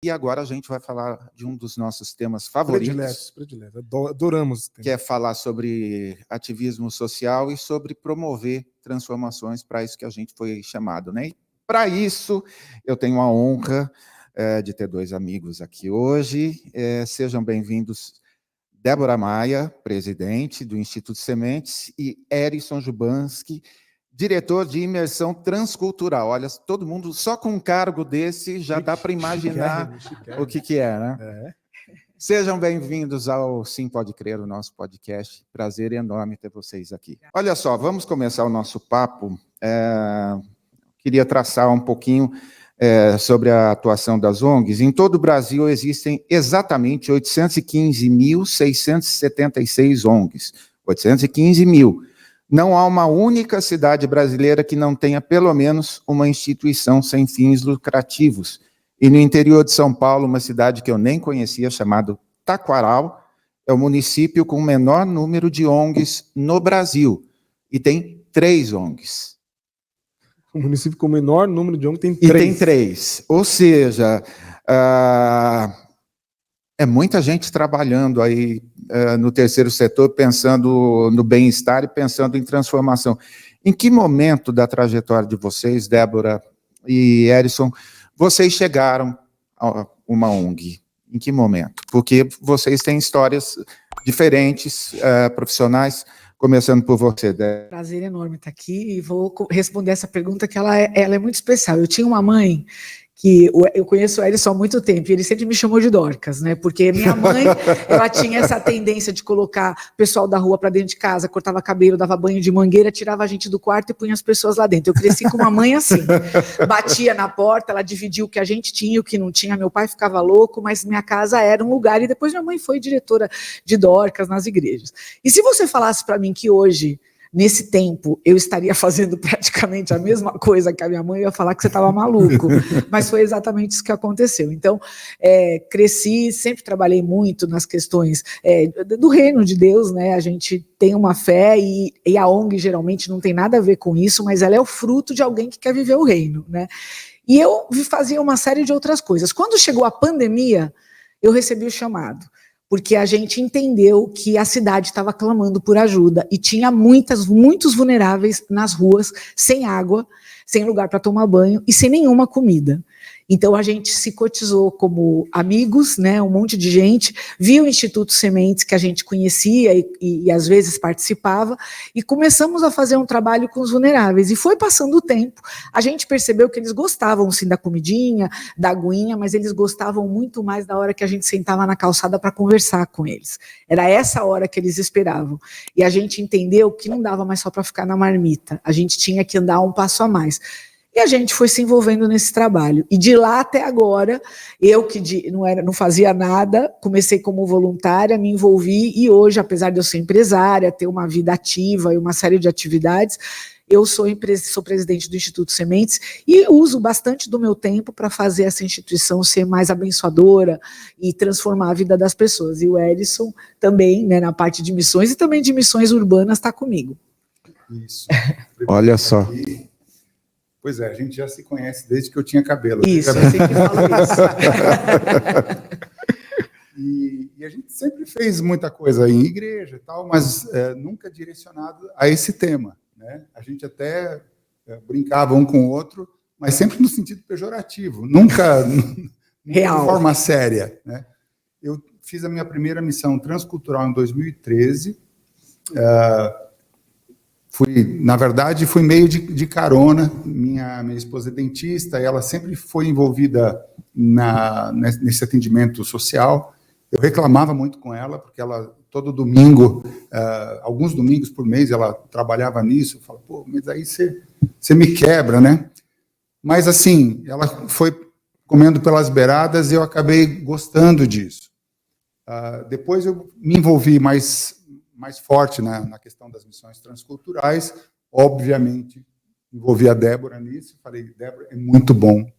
E agora a gente vai falar de um dos nossos temas favoritos. Prediletos. Adoramos. Que é falar sobre ativismo social e sobre promover transformações, para isso que a gente foi chamado, né? E para isso, eu tenho a honra de ter dois amigos aqui hoje. Sejam bem-vindos, Débora Maia, presidente do Instituto Sementes, e Herisson Jubanski, diretor de imersão transcultural. Olha, todo mundo, só com um cargo desse, já dá para imaginar o que é, né? Sejam bem-vindos ao Sim Pode Crer, o nosso podcast. Prazer enorme ter vocês aqui. Olha só, vamos começar o nosso papo. Queria traçar um pouquinho sobre a atuação das ONGs. Em todo o Brasil existem exatamente 815.676 ONGs. 815 mil. Não há uma única cidade brasileira que não tenha pelo menos uma instituição sem fins lucrativos. E no interior de São Paulo, uma cidade que eu nem conhecia, chamada Taquaral, é o município com o menor número de ONGs no Brasil. E tem 3 ONGs. O município com o menor número de ONGs tem 3. E tem 3. Ou seja, é muita gente trabalhando aí no terceiro setor, pensando no bem-estar e pensando em transformação. Em que momento da trajetória de vocês, Débora e Herisson, vocês chegaram a uma ONG? Em que momento? Porque vocês têm histórias diferentes, profissionais, começando por você, Débora. Prazer enorme estar aqui e vou responder essa pergunta que ela é muito especial. Eu tinha uma mãe que eu conheço o Herisson há muito tempo, e ele sempre me chamou de Dorcas, né? Porque minha mãe, ela tinha essa tendência de colocar o pessoal da rua para dentro de casa, cortava cabelo, dava banho de mangueira, tirava a gente do quarto e punha as pessoas lá dentro. Eu cresci com uma mãe assim, batia na porta, ela dividia o que a gente tinha e o que não tinha, meu pai ficava louco, mas minha casa era um lugar, e depois minha mãe foi diretora de Dorcas nas igrejas. E se você falasse para mim que hoje, nesse tempo, eu estaria fazendo praticamente a mesma coisa que a minha mãe, eu ia falar que você estava maluco, mas foi exatamente isso que aconteceu. Então, cresci, sempre trabalhei muito nas questões do reino de Deus, né? A gente tem uma fé e a ONG geralmente não tem nada a ver com isso, mas ela é o fruto de alguém que quer viver o reino, né? E eu fazia uma série de outras coisas. Quando chegou a pandemia, eu recebi o chamado, porque a gente entendeu que a cidade estava clamando por ajuda e tinha muitos vulneráveis nas ruas, sem água, sem lugar para tomar banho e sem nenhuma comida. Então a gente se cotizou como amigos, né, um monte de gente, viu o Instituto Sementes que a gente conhecia e às vezes participava, e começamos a fazer um trabalho com os vulneráveis. E foi passando o tempo, a gente percebeu que eles gostavam sim da comidinha, da aguinha, mas eles gostavam muito mais da hora que a gente sentava na calçada para conversar com eles. Era essa hora que eles esperavam. E a gente entendeu que não dava mais só para ficar na marmita, a gente tinha que andar um passo a mais. E a gente foi se envolvendo nesse trabalho. E de lá até agora, eu que não fazia nada, comecei como voluntária, me envolvi, e hoje, apesar de eu ser empresária, ter uma vida ativa e uma série de atividades, eu sou presidente do Instituto Sementes e uso bastante do meu tempo para fazer essa instituição ser mais abençoadora e transformar a vida das pessoas. E o Herisson também, né, na parte de missões e também de missões urbanas, está comigo. Isso. Olha só. Pois é, a gente já se conhece desde que eu tinha cabelo. Isso, eu sempre falo isso. E a gente sempre fez muita coisa em igreja e tal, mas nunca direcionado a esse tema, né? A gente até brincava um com o outro, mas sempre no sentido pejorativo, nunca de forma séria, né? Eu fiz a minha primeira missão transcultural em 2013, na verdade, fui meio de carona. Minha esposa é dentista, ela sempre foi envolvida nesse atendimento social. Eu reclamava muito com ela, porque ela, todo domingo, alguns domingos por mês, ela trabalhava nisso. Eu falo, pô, mas aí você me quebra, né? Mas, assim, ela foi comendo pelas beiradas e eu acabei gostando disso. Depois eu me envolvi mais forte na questão das missões transculturais, obviamente, envolvi a Débora nisso, falei, Débora, é muito bom,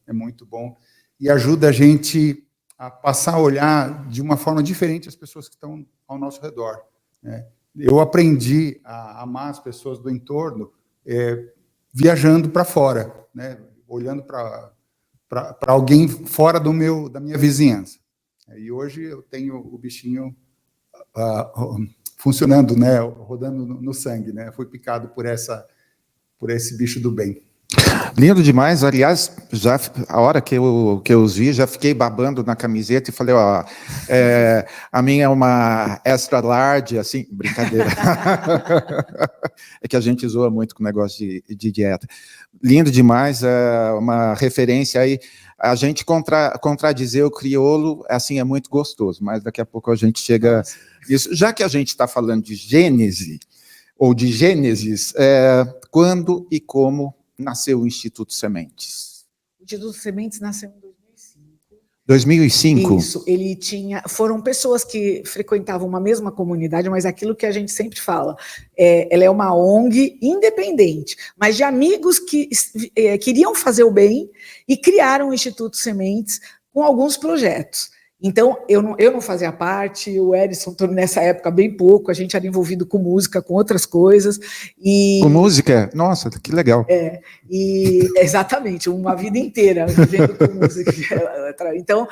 e ajuda a gente a passar a olhar de uma forma diferente as pessoas que estão ao nosso redor, né? Eu aprendi a amar as pessoas do entorno viajando para fora, né? Olhando para para alguém fora da minha vizinhança. E hoje eu tenho o bichinho funcionando, né, rodando no sangue, né? Fui picado por esse bicho do bem. Lindo demais, aliás, a hora que eu os vi, já fiquei babando na camiseta e falei, ó, a minha é uma extra large, assim, brincadeira. É que a gente zoa muito com o negócio de dieta. Lindo demais, uma referência aí, a gente contradizer o crioulo, assim, é muito gostoso, mas daqui a pouco a gente chega nisso. Já que a gente está falando de Gênese, ou de Gênesis, quando e como nasceu o Instituto Sementes? O Instituto Sementes nasceu em 2005. 2005? Isso, foram pessoas que frequentavam uma mesma comunidade, mas aquilo que a gente sempre fala, ela é uma ONG independente, mas de amigos que queriam fazer o bem e criaram o Instituto Sementes com alguns projetos. Então, eu não fazia parte, o Edson, nessa época, bem pouco, a gente era envolvido com música, com outras coisas. Com música? Nossa, que legal. Exatamente, uma vida inteira vivendo com música. Então,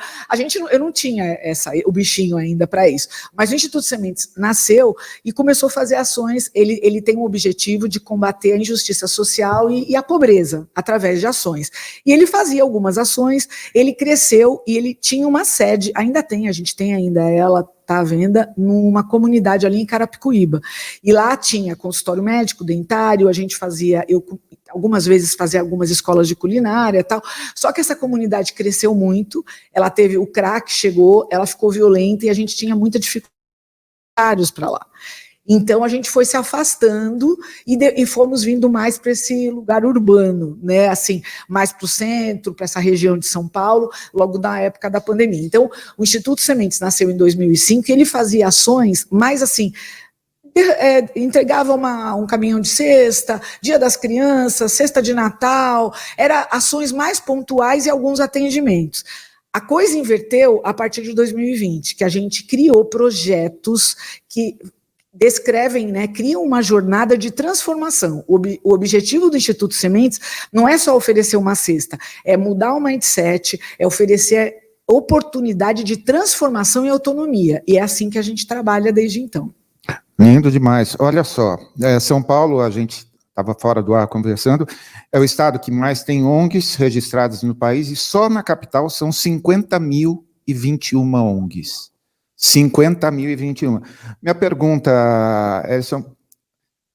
eu não tinha o bichinho ainda para isso. Mas o Instituto Sementes nasceu e começou a fazer ações, ele tem um objetivo de combater a injustiça social e a pobreza, através de ações. E ele fazia algumas ações, ele cresceu e ele tinha uma sede, a gente tem ainda ela, está à venda, numa comunidade ali em Carapicuíba. E lá tinha consultório médico, dentário, a gente algumas vezes fazia algumas escolas de culinária e tal, só que essa comunidade cresceu muito, ela teve, o crack chegou, ela ficou violenta e a gente tinha muita dificuldade para lá. Então, a gente foi se afastando e fomos vindo mais para esse lugar urbano, né? Assim, mais para o centro, para essa região de São Paulo, logo na época da pandemia. Então, o Instituto Sementes nasceu em 2005 e ele fazia ações mais assim, entregava um caminhão de cesta, Dia das Crianças, cesta de Natal, era ações mais pontuais e alguns atendimentos. A coisa inverteu a partir de 2020, que a gente criou projetos que descrevem, né, criam uma jornada de transformação. O objetivo do Instituto Sementes não é só oferecer uma cesta, é mudar o mindset, é oferecer oportunidade de transformação e autonomia. E é assim que a gente trabalha desde então. Lindo demais. Olha só, São Paulo, a gente estava fora do ar conversando, é o estado que mais tem ONGs registradas no país e só na capital são 50.021 ONGs. 50.021. Minha pergunta, Edson,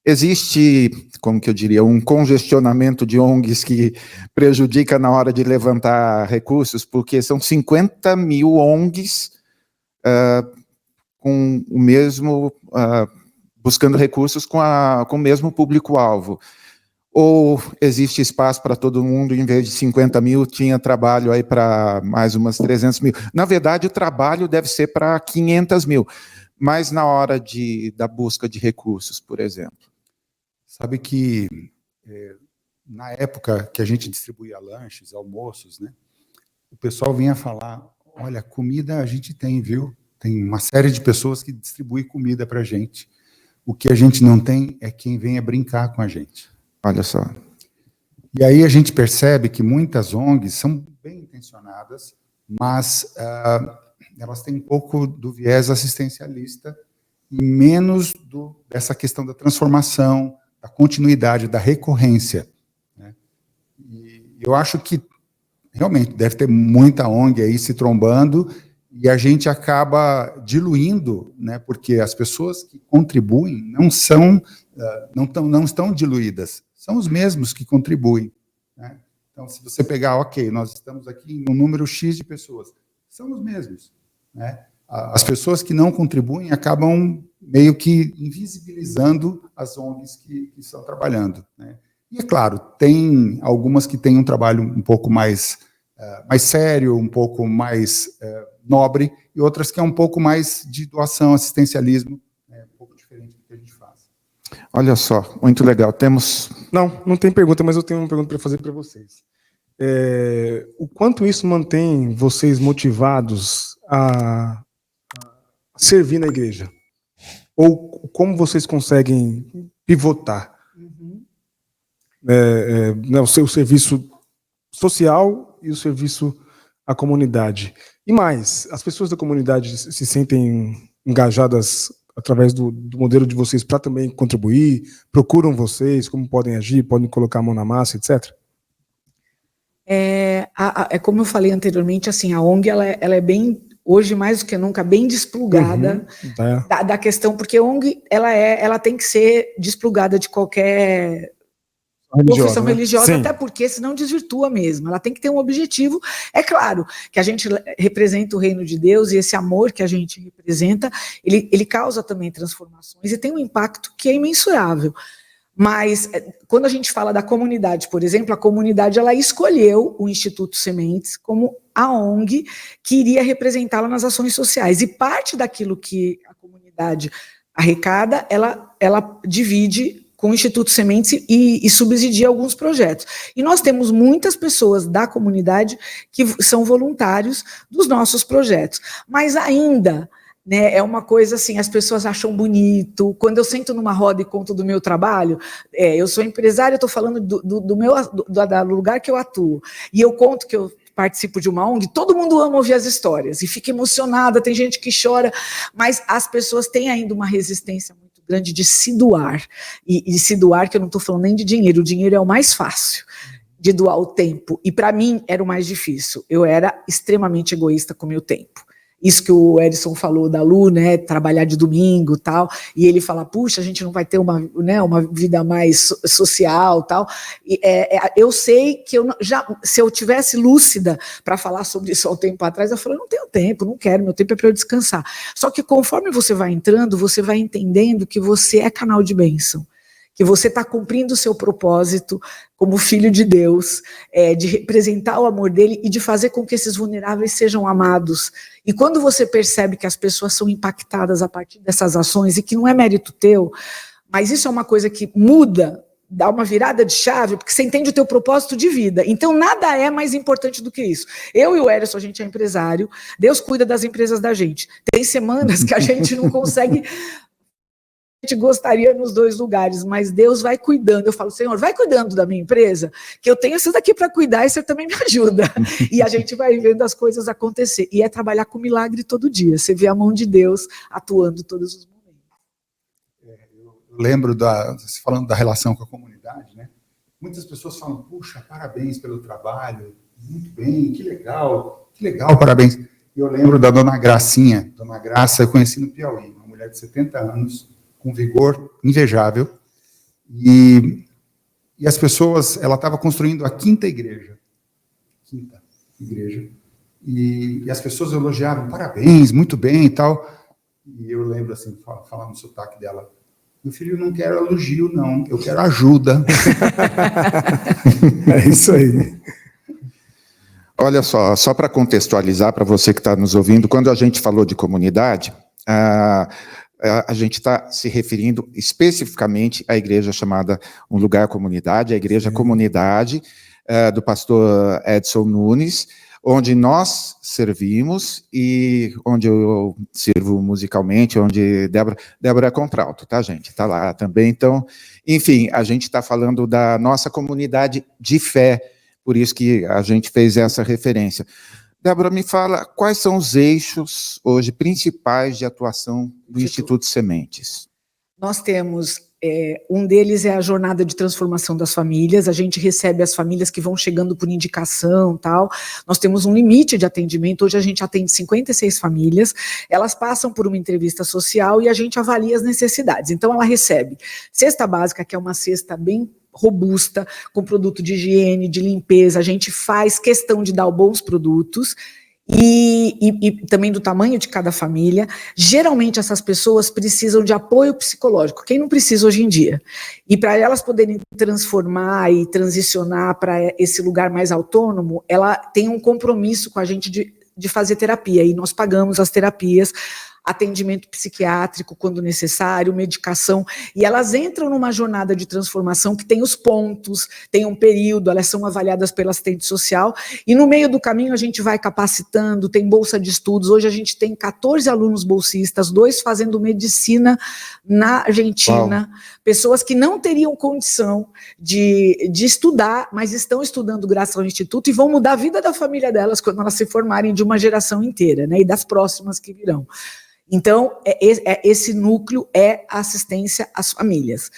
existe, como que eu diria, um congestionamento de ONGs que prejudica na hora de levantar recursos, porque são 50.000 ONGs com o mesmo, buscando recursos com o mesmo público-alvo. Ou existe espaço para todo mundo, em vez de 50.000, tinha trabalho aí para mais umas 300.000. Na verdade, o trabalho deve ser para 500.000, mas na hora da busca de recursos, por exemplo. Sabe que, na época que a gente distribuía lanches, almoços, né, o pessoal vinha falar, olha, comida a gente tem, viu? Tem uma série de pessoas que distribuem comida para a gente. O que a gente não tem é quem venha brincar com a gente. Olha só. E aí a gente percebe que muitas ONGs são bem intencionadas, mas elas têm um pouco do viés assistencialista e menos dessa questão da transformação, da continuidade, da recorrência, né? E eu acho que realmente deve ter muita ONG aí se trombando e a gente acaba diluindo, né? Porque as pessoas que contribuem não estão diluídas. São os mesmos que contribuem, né? Então, se você pegar, ok, nós estamos aqui no número X de pessoas, são os mesmos, né? As pessoas que não contribuem acabam meio que invisibilizando as ONGs que estão trabalhando, né? E, é claro, tem algumas que têm um trabalho um pouco mais sério, um pouco mais nobre, e outras que é um pouco mais de doação, assistencialismo, um pouco diferente do que a gente faz. Olha só, muito legal. Temos... Não tem pergunta, mas eu tenho uma pergunta para fazer para vocês. O quanto isso mantém vocês motivados a servir na igreja? Ou como vocês conseguem pivotar o seu serviço social e o serviço à comunidade. E mais, as pessoas da comunidade se sentem engajadas através do modelo de vocês para também contribuir, procuram vocês, como podem agir, podem colocar a mão na massa, etc.? Como eu falei anteriormente, assim, a ONG ela é bem, hoje mais do que nunca, bem desplugada da questão, porque a ONG ela tem que ser desplugada de qualquer profissão religiosa, até porque senão desvirtua mesmo. Ela tem que ter um objetivo. É claro que a gente representa o reino de Deus e esse amor que a gente representa, ele causa também transformações e tem um impacto que é imensurável. Mas quando a gente fala da comunidade, por exemplo, a comunidade ela escolheu o Instituto Sementes como a ONG que iria representá-la nas ações sociais. E parte daquilo que a comunidade arrecada, ela divide com o Instituto Sementes e subsidia alguns projetos. E nós temos muitas pessoas da comunidade que são voluntários dos nossos projetos. Mas ainda, né, é uma coisa assim, as pessoas acham bonito. Quando eu sento numa roda e conto do meu trabalho, eu sou empresária, eu estou falando do lugar que eu atuo, e eu conto que eu participo de uma ONG, todo mundo ama ouvir as histórias, e fica emocionada, tem gente que chora, mas as pessoas têm ainda uma resistência muito grande de se doar, e se doar, que eu não estou falando nem de dinheiro, o dinheiro é o mais fácil, de doar o tempo, e para mim era o mais difícil, eu era extremamente egoísta com o meu tempo. Isso que o Edson falou da Lu, né, trabalhar de domingo, tal, e ele fala, puxa, a gente não vai ter uma vida mais social, tal. Eu sei que se eu tivesse lúcida para falar sobre isso há um tempo atrás, eu falei, não tenho tempo, não quero, meu tempo é para eu descansar. Só que conforme você vai entrando, você vai entendendo que você é canal de bênção, que você está cumprindo o seu propósito como filho de Deus, de representar o amor dele e de fazer com que esses vulneráveis sejam amados. E quando você percebe que as pessoas são impactadas a partir dessas ações, e que não é mérito teu, mas isso é uma coisa que muda, dá uma virada de chave, porque você entende o teu propósito de vida. Então, nada é mais importante do que isso. Eu e o Edson, a gente é empresário, Deus cuida das empresas da gente. Tem semanas que a gente não consegue... A gente gostaria nos dois lugares, mas Deus vai cuidando. Eu falo, Senhor, vai cuidando da minha empresa, que eu tenho essas daqui para cuidar e você também me ajuda. E a gente vai vendo as coisas acontecer. E é trabalhar com milagre todo dia. Você vê a mão de Deus atuando todos os momentos. Eu lembro, você falando da relação com a comunidade, né? Muitas pessoas falam, puxa, parabéns pelo trabalho, muito bem, que legal, parabéns. E eu lembro da dona Gracinha. Dona Graça eu conheci no Piauí, uma mulher de 70 anos, com vigor invejável, e as pessoas, ela estava construindo a quinta igreja, e as pessoas elogiavam, parabéns, muito bem e tal, e eu lembro assim, falando no sotaque dela, meu filho, não quero elogio não, eu quero ajuda. É isso aí. Olha só para contextualizar, para você que está nos ouvindo, quando a gente falou de comunidade, a gente está se referindo especificamente à igreja chamada Um Lugar Comunidade, a igreja Comunidade do pastor Edson Nunes, onde nós servimos e onde eu sirvo musicalmente, onde Débora é contralto, tá, gente? Está lá também. Então, enfim, a gente está falando da nossa comunidade de fé, por isso que a gente fez essa referência. Débora, me fala, quais são os eixos hoje principais de atuação do Instituto Sementes? Nós temos, um deles é a jornada de transformação das famílias, a gente recebe as famílias que vão chegando por indicação, tal. Nós temos um limite de atendimento, hoje a gente atende 56 famílias, elas passam por uma entrevista social e a gente avalia as necessidades. Então ela recebe cesta básica, que é uma cesta bem robusta, com produto de higiene, de limpeza, a gente faz questão de dar bons produtos, e também do tamanho de cada família. Geralmente essas pessoas precisam de apoio psicológico, quem não precisa hoje em dia? E para elas poderem transformar e transicionar para esse lugar mais autônomo, ela tem um compromisso com a gente de fazer terapia, e nós pagamos as terapias atendimento psiquiátrico quando necessário, medicação, e elas entram numa jornada de transformação que tem os pontos, tem um período, elas são avaliadas pela assistente social, e no meio do caminho a gente vai capacitando, tem bolsa de estudos, hoje a gente tem 14 alunos bolsistas, 2 fazendo medicina na Argentina, pessoas que não teriam condição de estudar, mas estão estudando graças ao Instituto e vão mudar a vida da família delas quando elas se formarem, de uma geração inteira, né, e das próximas que virão. Então, esse núcleo é a assistência às famílias.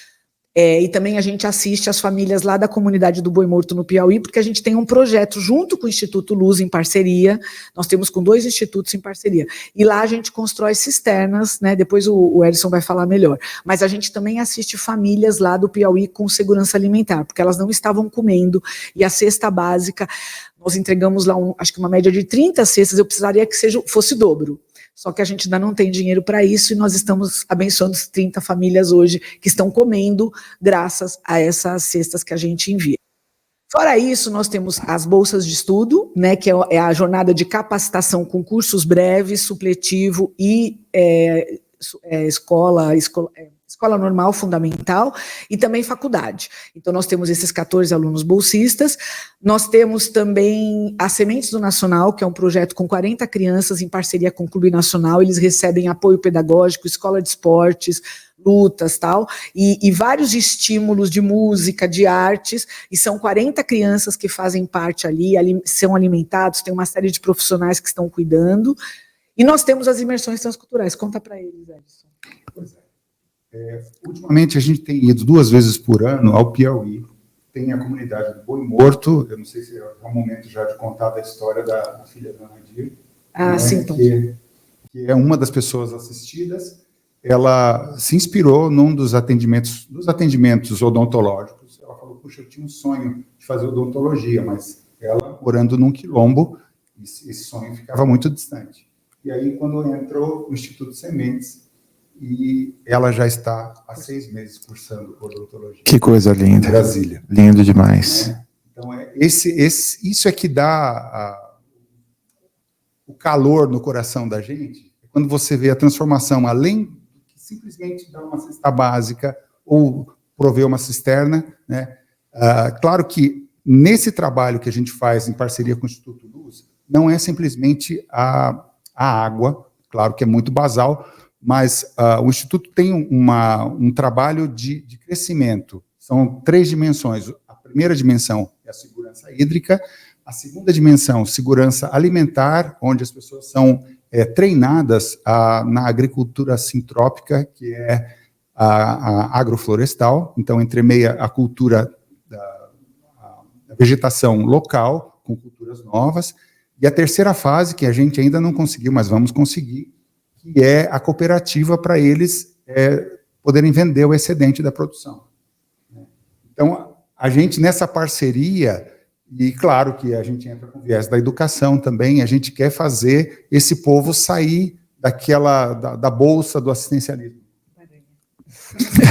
E também a gente assiste as famílias lá da comunidade do Boi Morto, no Piauí, porque a gente tem um projeto junto com o Instituto Luz, em parceria, nós temos com 2 institutos em parceria, e lá a gente constrói cisternas, né, depois o Edson vai falar melhor, mas a gente também assiste famílias lá do Piauí com segurança alimentar, porque elas não estavam comendo, e a cesta básica, nós entregamos lá, acho que uma média de 30 cestas, eu precisaria que fosse o dobro. Só que a gente ainda não tem dinheiro para isso e nós estamos abençoando 30 famílias hoje que estão comendo graças a essas cestas que a gente envia. Fora isso, nós temos as bolsas de estudo, né, que é a jornada de capacitação com cursos breves, supletivo e escola normal, fundamental, e também faculdade. Então, nós temos esses 14 alunos bolsistas, nós temos também as Sementes do Nacional, que é um projeto com 40 crianças em parceria com o Clube Nacional, eles recebem apoio pedagógico, escola de esportes, lutas, tal, e vários estímulos de música, de artes, e são 40 crianças que fazem parte ali, são alimentados, tem uma série de profissionais que estão cuidando, e nós temos as imersões transculturais. Conta para eles, Edson. Pois é. Ultimamente a gente tem ido 2 vezes por ano ao Piauí, tem a comunidade do Boi Morto, eu não sei se é o momento já de contar da história da filha da Nadir, né, Sim, então. que é uma das pessoas assistidas, ela se inspirou num dos atendimentos odontológicos, ela falou, puxa, eu tinha um sonho de fazer odontologia, mas ela, morando num quilombo, esse sonho ficava muito distante. E aí, quando entrou o Instituto Sementes, e ela já está há 6 meses cursando odontologia. Que coisa linda. Em Brasília. Lindo demais. Então, isso é que dá o calor no coração da gente, quando você vê a transformação, além de simplesmente dar uma cesta básica ou prover uma cisterna, né? Claro que nesse trabalho que a gente faz em parceria com o Instituto Luz, não é simplesmente a água, claro que é muito basal, mas o Instituto tem um trabalho de crescimento. São 3 dimensões. A primeira dimensão é a segurança hídrica, a segunda dimensão, segurança alimentar, onde as pessoas são treinadas na agricultura sintrópica, que é a agroflorestal, então entremeia a cultura da vegetação local com culturas novas, e a terceira fase, que a gente ainda não conseguiu, mas vamos conseguir, que é a cooperativa para eles poderem vender o excedente da produção. Então, a gente, nessa parceria, e claro que a gente entra com viés da educação também, a gente quer fazer esse povo sair da bolsa do assistencialismo.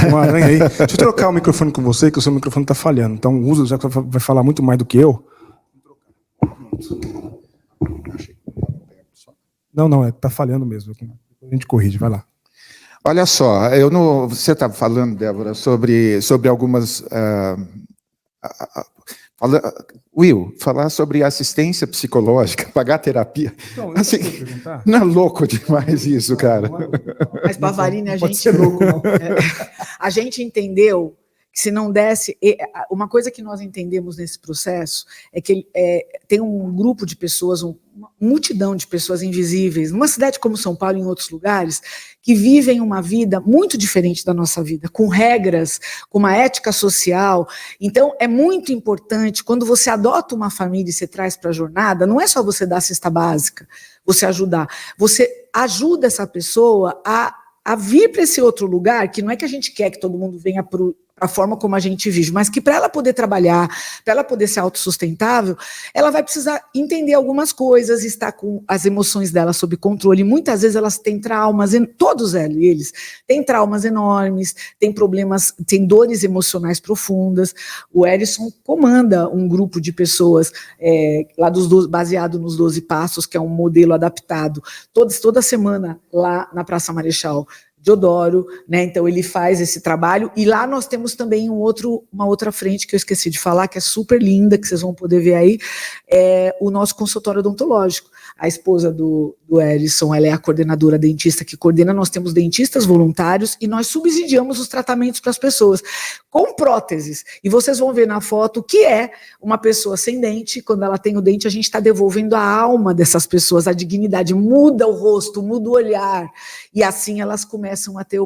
Uma aranha aí. Deixa eu trocar o microfone com você, que o seu microfone está falhando. Então, usa, já que você vai falar muito mais do que eu. Não, está falhando mesmo. A gente corrige, vai lá. Olha só, você estava falando, Débora, sobre algumas... Will, falar sobre assistência psicológica, pagar terapia. Não, assim, não é louco demais isso, cara? Mas, Bavarini, a gente... ser louco, não. A gente entendeu que se não desse... Uma coisa que nós entendemos nesse processo é que tem um grupo de pessoas, uma multidão de pessoas invisíveis, numa cidade como São Paulo e em outros lugares, que vivem uma vida muito diferente da nossa vida, com regras, com uma ética social. Então, é muito importante, quando você adota uma família e você traz para a jornada, não é só você dar a cesta básica, você ajudar, você ajuda essa pessoa a vir para esse outro lugar, que não é que a gente quer que todo mundo venha para para a forma como a gente vive, mas que para ela poder trabalhar, para ela poder ser autossustentável, ela vai precisar entender algumas coisas, estar com as emoções dela sob controle. Muitas vezes elas têm traumas, todos eles têm traumas enormes, têm problemas, têm dores emocionais profundas. O Erisson comanda um grupo de pessoas lá baseado nos 12 Passos, que é um modelo adaptado toda semana lá na Praça Marechal Deodoro, né? Então ele faz esse trabalho, e lá nós temos também uma outra frente que eu esqueci de falar, que é super linda, que vocês vão poder ver aí, o nosso consultório odontológico. A esposa do Erisson, ela é a coordenadora dentista que coordena, nós temos dentistas voluntários e nós subsidiamos os tratamentos para as pessoas com próteses. E vocês vão ver na foto que é uma pessoa sem dente. Quando ela tem o dente, a gente está devolvendo a alma dessas pessoas, a dignidade, muda o rosto, muda o olhar, e assim elas começam a ter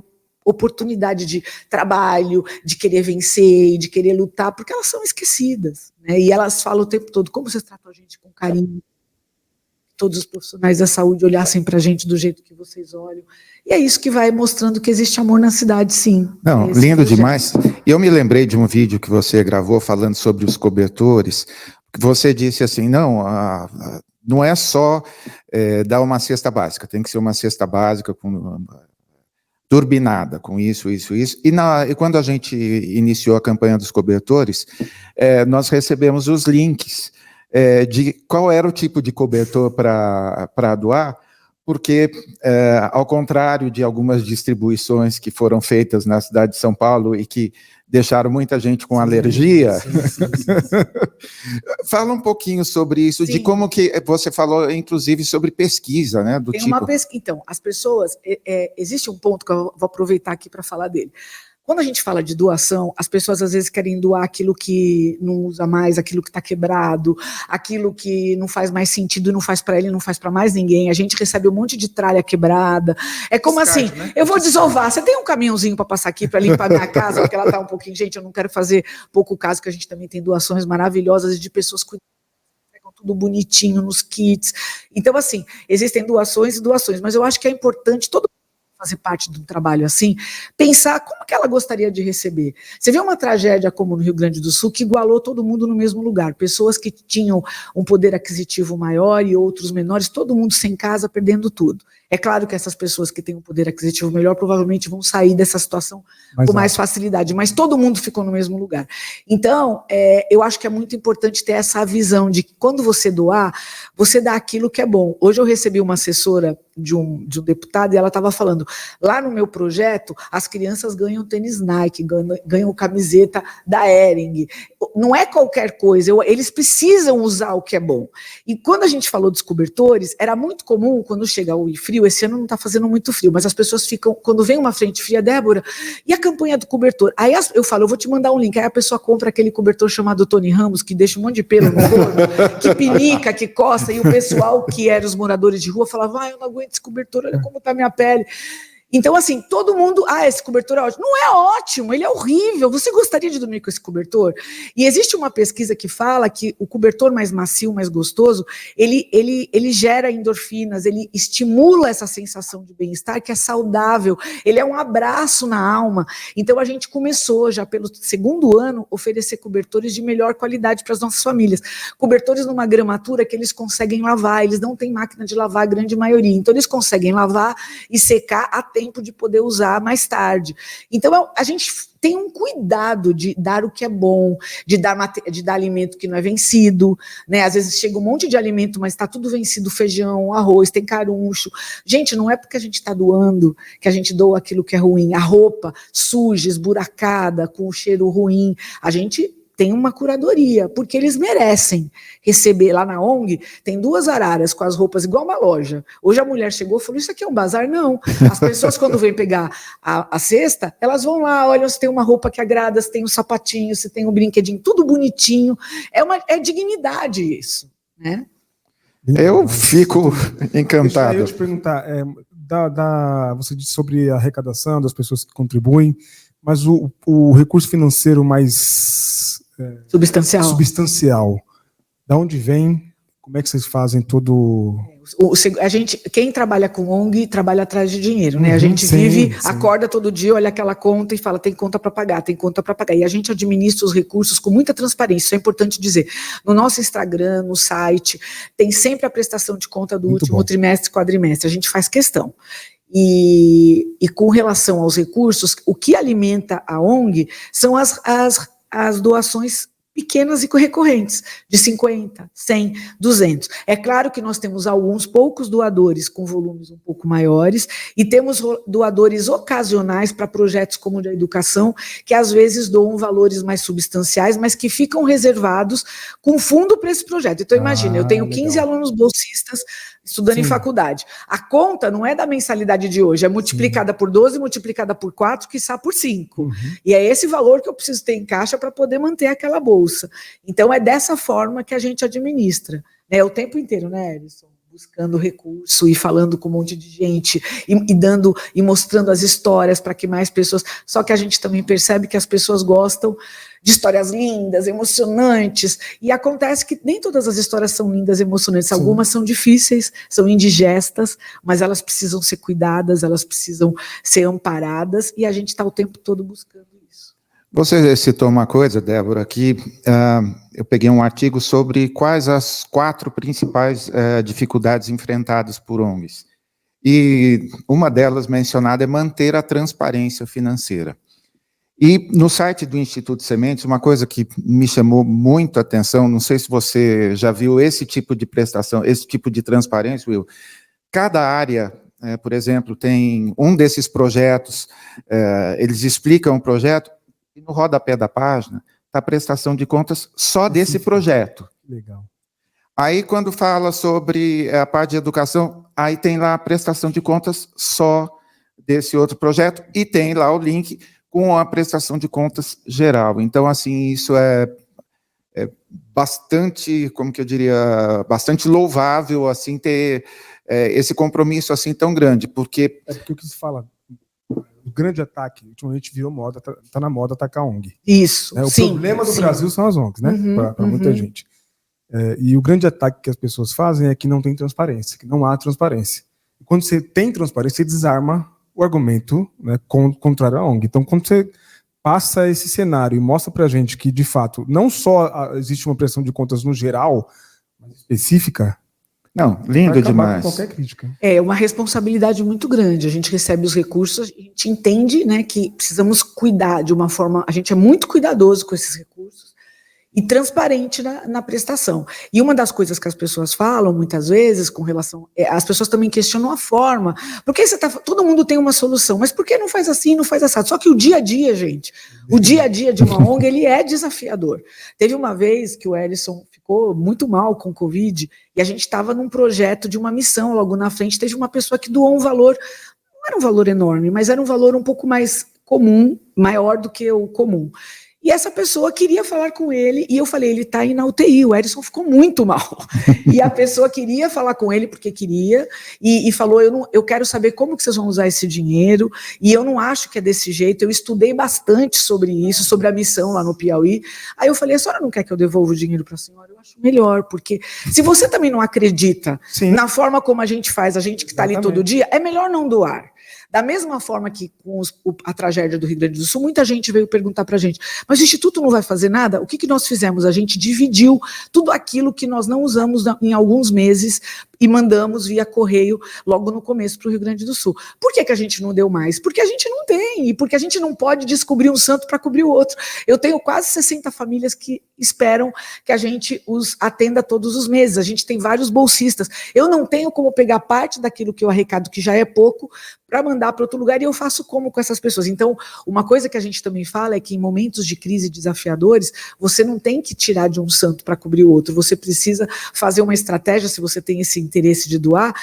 oportunidade de trabalho, de querer vencer, de querer lutar, porque elas são esquecidas, né? E elas falam o tempo todo: como vocês tratam a gente com carinho, todos os profissionais da saúde olhassem para a gente do jeito que vocês olham. E é isso que vai mostrando que existe amor na cidade, sim. Não, lindo demais. E eu me lembrei de um vídeo que você gravou falando sobre os cobertores, que você disse assim, não é só dar uma cesta básica, tem que ser uma cesta básica turbinada, com isso. E quando a gente iniciou a campanha dos cobertores, nós recebemos os links de qual era o tipo de cobertor para doar, porque, ao contrário de algumas distribuições que foram feitas na cidade de São Paulo e que deixaram muita gente com alergia, sim. Fala um pouquinho sobre isso, sim. De como que você falou, inclusive, sobre pesquisa, né? Tem uma pesquisa. Então, as pessoas, existe um ponto que eu vou aproveitar aqui para falar dele. Quando a gente fala de doação, as pessoas às vezes querem doar aquilo que não usa mais, aquilo que está quebrado, aquilo que não faz mais sentido, não faz para ele, não faz para mais ninguém. A gente recebe um monte de tralha quebrada. É como assim, né? Eu vou desovar. Você tem um caminhãozinho para passar aqui para limpar minha casa, porque ela está um pouquinho... Gente, eu não quero fazer pouco caso, que a gente também tem doações maravilhosas de pessoas cuidando, pegam tudo bonitinho nos kits. Então, assim, existem doações e doações, mas eu acho que é importante todo fazer parte de um trabalho assim, pensar como que ela gostaria de receber. Você vê uma tragédia como no Rio Grande do Sul, que igualou todo mundo no mesmo lugar, pessoas que tinham um poder aquisitivo maior e outros menores, todo mundo sem casa, perdendo tudo. É claro que essas pessoas que têm um poder aquisitivo melhor provavelmente vão sair dessa situação com mais facilidade, mas todo mundo ficou no mesmo lugar. Então, eu acho que é muito importante ter essa visão de que quando você doar, você dá aquilo que é bom. Hoje eu recebi uma assessora de um deputado e ela estava falando, lá no meu projeto, as crianças ganham tênis Nike, ganham camiseta da Hering. Não é qualquer coisa, eles precisam usar o que é bom. E quando a gente falou dos cobertores, era muito comum, quando chega o frio, esse ano não está fazendo muito frio, mas as pessoas ficam, quando vem uma frente fria, Débora, e a campanha do cobertor? Aí eu falo, eu vou te mandar um link, aí a pessoa compra aquele cobertor chamado Tony Ramos, que deixa um monte de pelo no corpo, que pinica, que coça, e o pessoal que era os moradores de rua falava, eu não aguento esse cobertor, olha como está minha pele. Então, assim, todo mundo, esse cobertor é ótimo. Não é ótimo, ele é horrível. Você gostaria de dormir com esse cobertor? E existe uma pesquisa que fala que o cobertor mais macio, mais gostoso, ele gera endorfinas, ele estimula essa sensação de bem-estar que é saudável, ele é um abraço na alma. Então, a gente começou já pelo segundo ano oferecer cobertores de melhor qualidade para as nossas famílias. Cobertores numa gramatura que eles conseguem lavar, eles não têm máquina de lavar, a grande maioria. Então, eles conseguem lavar e secar a tempo de poder usar mais tarde. Então, a gente tem um cuidado de dar o que é bom, de dar alimento que não é vencido, né? Às vezes chega um monte de alimento, mas está tudo vencido, feijão, arroz, tem caruncho. Gente, não é porque a gente está doando que a gente doa aquilo que é ruim. A roupa suja, esburacada, com o cheiro ruim, a gente tem uma curadoria, porque eles merecem receber. Lá na ONG, tem 2 araras com as roupas igual uma loja. Hoje a mulher chegou e falou, isso aqui é um bazar? Não. As pessoas, quando vêm pegar a cesta, elas vão lá, olham se tem uma roupa que agrada, se tem um sapatinho, se tem um brinquedinho, tudo bonitinho. É dignidade isso, né? Eu fico encantado. Deixa eu te perguntar, você disse sobre a arrecadação das pessoas que contribuem, mas o recurso financeiro mais substancial, da onde vem, Como é que vocês fazem todo... Quem trabalha com ONG trabalha atrás de dinheiro, né? A gente acorda todo dia, olha aquela conta e fala, tem conta para pagar, tem conta para pagar. E a gente administra os recursos com muita transparência, isso é importante dizer. No nosso Instagram, no site, tem sempre a prestação de conta do último trimestre, quadrimestre, a gente faz questão. E com relação aos recursos, o que alimenta a ONG são as doações pequenas e recorrentes, de 50, 100, 200. É claro que nós temos alguns poucos doadores com volumes um pouco maiores e temos doadores ocasionais para projetos como o da educação, que às vezes doam valores mais substanciais, mas que ficam reservados com fundo para esse projeto. Então imagina, eu tenho 15 alunos bolsistas estudando em faculdade. A conta não é da mensalidade de hoje, é multiplicada por 12, multiplicada por 4, quiçá por 5. E é esse valor que eu preciso ter em caixa para poder manter aquela bolsa. Então é dessa forma que a gente administra, né, o tempo inteiro, né, Edson? Buscando recurso e falando com um monte de gente e mostrando as histórias para que mais pessoas... Só que a gente também percebe que as pessoas gostam de histórias lindas, emocionantes, e acontece que nem todas as histórias são lindas, emocionantes, algumas são difíceis, são indigestas, mas elas precisam ser cuidadas, elas precisam ser amparadas, e a gente está o tempo todo buscando isso. Você citou uma coisa, Débora, que eu peguei um artigo sobre quais as 4 principais dificuldades enfrentadas por ONGs. E uma delas mencionada é manter a transparência financeira. E no site do Instituto Sementes, uma coisa que me chamou muito a atenção, não sei se você já viu esse tipo de prestação, esse tipo de transparência, Will. Cada área, por exemplo, tem um desses projetos, eles explicam o projeto, e no rodapé da página está a prestação de contas só desse projeto. Legal. Aí, quando fala sobre a parte de educação, aí tem lá a prestação de contas só desse outro projeto, e tem lá o link com a prestação de contas geral. Então, assim, isso é bastante, como que eu diria, bastante louvável, assim, ter esse compromisso assim tão grande, porque... É porque o que se fala, o grande ataque, ultimamente virou moda, tá na moda atacar a ONG. Isso, O problema do Brasil são as ONGs, né, para muita gente. E o grande ataque que as pessoas fazem é que não tem transparência, que não há transparência. E quando você tem transparência, você desarma o argumento, né, contrário à ONG. Então, quando você passa esse cenário e mostra para a gente que, de fato, não só existe uma prestação de contas no geral, mas específica, não, lindo demais. Com qualquer crítica. É uma responsabilidade muito grande. A gente recebe os recursos, a gente entende, né, que precisamos cuidar de uma forma... A gente é muito cuidadoso com esses recursos e transparente na prestação. E uma das coisas que as pessoas falam, muitas vezes, com relação... as pessoas também questionam a forma. Por que todo mundo tem uma solução, mas por que não faz assim, não faz assado? Só que o dia a dia, gente, o dia a dia de uma ONG, ele é desafiador. Teve uma vez que o Ellison ficou muito mal com o Covid, e a gente estava num projeto de uma missão, logo na frente, teve uma pessoa que doou um valor, não era um valor enorme, mas era um valor um pouco mais comum, maior do que o comum. E essa pessoa queria falar com ele, e eu falei, ele está aí na UTI, o Edson ficou muito mal. E a pessoa queria falar com ele, porque queria, e falou, eu quero saber como que vocês vão usar esse dinheiro, e eu não acho que é desse jeito, eu estudei bastante sobre isso, sobre a missão lá no Piauí. Aí eu falei, a senhora não quer que eu devolva o dinheiro para a senhora? Eu acho melhor, porque se você também não acredita na forma como a gente faz, a gente que está ali todo dia, é melhor não doar. Da mesma forma que com a tragédia do Rio Grande do Sul, muita gente veio perguntar para a gente, mas o Instituto não vai fazer nada? O que nós fizemos? A gente dividiu tudo aquilo que nós não usamos em alguns meses e mandamos via correio logo no começo para o Rio Grande do Sul. Por que a gente não deu mais? Porque a gente não tem, e porque a gente não pode descobrir um santo para cobrir o outro. Eu tenho quase 60 famílias que esperam que a gente os atenda todos os meses. A gente tem vários bolsistas. Eu não tenho como pegar parte daquilo que eu arrecado, que já é pouco, para mandar para outro lugar, e eu faço como com essas pessoas? Então, uma coisa que a gente também fala é que em momentos de crise desafiadores, você não tem que tirar de um santo para cobrir o outro, você precisa fazer uma estratégia, se você tem esse interesse de doar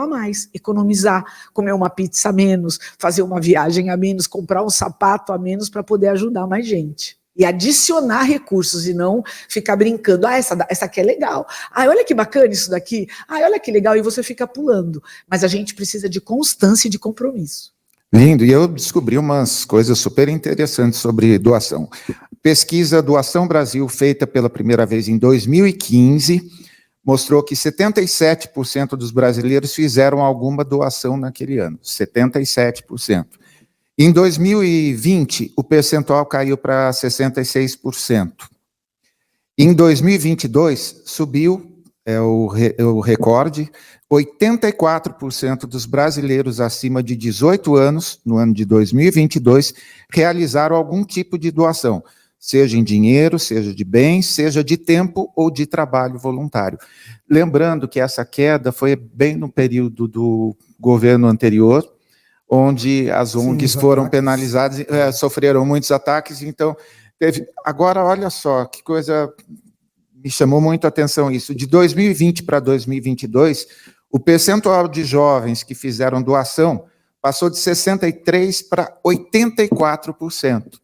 mais, economizar, comer uma pizza a menos, fazer uma viagem a menos, comprar um sapato a menos para poder ajudar mais gente. E adicionar recursos e não ficar brincando. Essa aqui é legal. Olha que bacana isso daqui. Olha que legal. E você fica pulando. Mas a gente precisa de constância e de compromisso. Lindo. E eu descobri umas coisas super interessantes sobre doação. Pesquisa Doação Brasil, feita pela primeira vez em 2015, mostrou que 77% dos brasileiros fizeram alguma doação naquele ano, 77%. Em 2020, o percentual caiu para 66%. Em 2022, subiu, o recorde, 84% dos brasileiros acima de 18 anos, no ano de 2022, realizaram algum tipo de doação, seja em dinheiro, seja de bens, seja de tempo ou de trabalho voluntário. Lembrando que essa queda foi bem no período do governo anterior, onde as ONGs foram penalizadas, sofreram muitos ataques, então teve... Agora, olha só, que coisa me chamou muito a atenção isso, de 2020 para 2022, o percentual de jovens que fizeram doação passou de 63% para 84%.